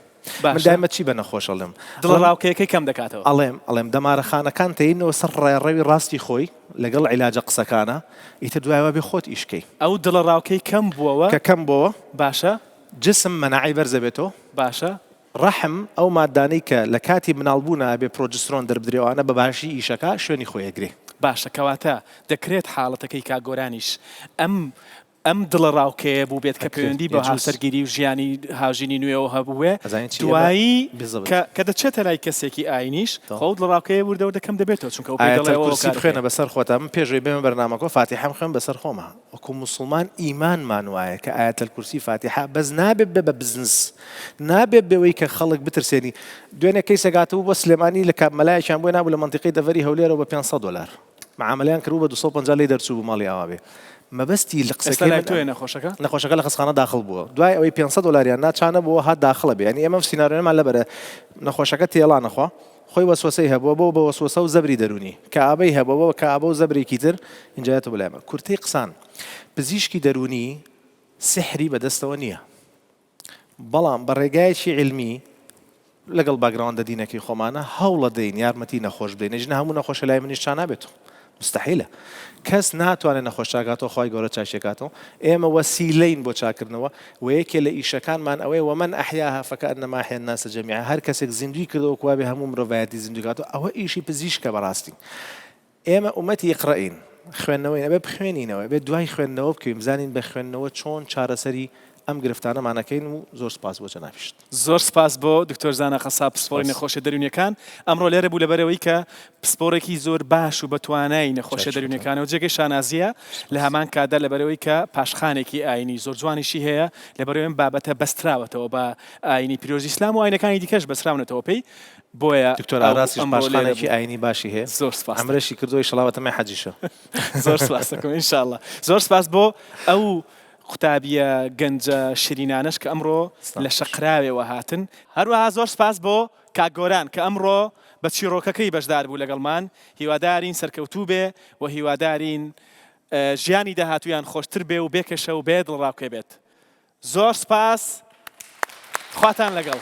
من دایمە چی بە نەخۆشەڵم دڵڕاوکەیەکەی کەم دەکاتەوە ئەڵێم دەمارەخانەکان تەینەوە سەر ڕێڕەوی ڕاستی خۆی لەگەڵ عیلاجە قسەکانە ئیتر دوایەوە بێ خۆت ئیشکەی ئەو دڵڕاوکەی کەم بووەوە کە کەم بۆوە باشە جسم مەناعی بەرزە بێتەوە باشە ڕەحم ئەو مادانەی کە لە کاتی مناڵبوونا بێ پرۆجسترۆن دەربدرێوانە بە باشی ئیشەکە شوێنی خۆیەگرێ باشە کەواتە دەکرێت حاڵەتەکەی کاگۆرانیش ئەم دڵڕاوکەیە بوو بێت کە پەیوەندی بە هاوسەرگیری و ژیانی هاوژینی نوێەوە هەبووێ دوایی کە دەچێتە لای کەسێکی ئاینیش خۆ دڵڕاوکەیە وردەوە دەکەم دەبێتەوە چونکە ئاەتەکورسی بخوێنە بەسەر خۆتە من پێشوی بێمە بەرنامەکە فاتیحەم خوێن بەسەر خۆمە وەکو موسڵمان ئیمانمان وایە کە ئاەتەکورسی فاتیحە بەس نابێت بە بزنس نابێت بەوەی کە خەڵک بترسێنی دوێنێ کەیسەگاتەوە بۆ سلێمانی لە کابمەلایەکیان بۆی نابوو لە منتیقی دەڤەری هەولێرەوە بە $500 معاملەیان کردو بە 250 لێ دەرچوو بوو ماڵی ئاوا بێ مەبەستی لە قسەکەی توێ نەخۆشەکە لە خستخانە داخل بووە دوای ئەوەی $500 ناچانە بۆ هات داخڵە بێ ینی ئەمە سیناریۆمان لەبەرە نەخۆشەکە تێڵا نەخوا خۆی وەسوسەی هەبووە بۆ بە وەسوسە و زەبری دەرونی کە ئابەی هەبەوە کە ئابە و زەبرێکی تر اینجایەتە بەلایمە کورتەی قسان پزیشکی دەرونی سحری بەدەستەوە نییە بەڵام بە ڕێگایەکی علمی لەگەڵ باگراوەندە دینەکەی خۆمانە هەوڵە دەین یارمەتی نەخۆش بدەین نەژنە هەموو نەخۆشە لای منیش چا نابێتەوە مستحیلە کەس ناتوانێت نەخۆش چاکاتەوە خی گەورە چاشێکاتەوە ئێمە وەسیلەین بۆ چاکردنەوە و یەکێ لە ئیشەکانمان ئەوەی ومن ئەحیاها فەکەئەنەما ئەحیا الناس جەمیعا هەر کەسێک زیندوی کردەوە کوابێ هەموو مرۆڤایەتی زیندویکاتەوە ئەوە ئیشی پزیشکە بەڕاستی ئێمە ئومەتی ئیقرائین خوێندنەوەی ئەبێ بخوێنینەوە بێت دوای خوێندنەوە بکەین بزانین بە خوێندنەوە چۆن چارەسەری ئەم گرفتانەمانەکەین و زۆر سپاس بۆ جەنابیشت زۆر سپاس بۆ دکتۆر زانا قەساب پسپۆڕی نەخۆشیە دەرونیەکان ئەمڕۆ لێرە بوو لەبەرەوەی کە پسپۆڕێکی زۆر باش و بەتوانای نەخۆشیە دەرونیەکانەوە جێگەی شانازیە لە هەمان کادا لەبەرەوەی کە پاشخانێکی ئاینی زۆر جوانیشی هەیە لەبەرەوەی بابەتە بەستراوەتەوە بە ئاینی پیرۆزی ئیسلام و ئاینەکانی دیکەش بەسراونەتەوە پێی بۆیە دکتۆر ئاراسیش پاشخانێکی ئاینی باشی هەیە زۆر سپاس ئەمرەشی کردووی شڵاوەتە مای حەجیشە زۆر سپاس دەکەم ئینشاءالله زۆر سپاس بۆ ئەو قوتابیە گەنجە شیرینانش کە ئەمڕۆ لە شەقراوێەوە هاتن هەروەها زۆر سپاس بۆ کاگۆران کە ئەمڕۆ بە چیرۆکەکەی بەشدار بوو لەگەڵمان هیوادارین سەرکەوتوو بێ و هیوادارین ژیانی داهاتویان خۆشتر بێ و بێکەشە و بێ دڵڕاوکێ بێت زۆر سپاس خواتان لەگەڵ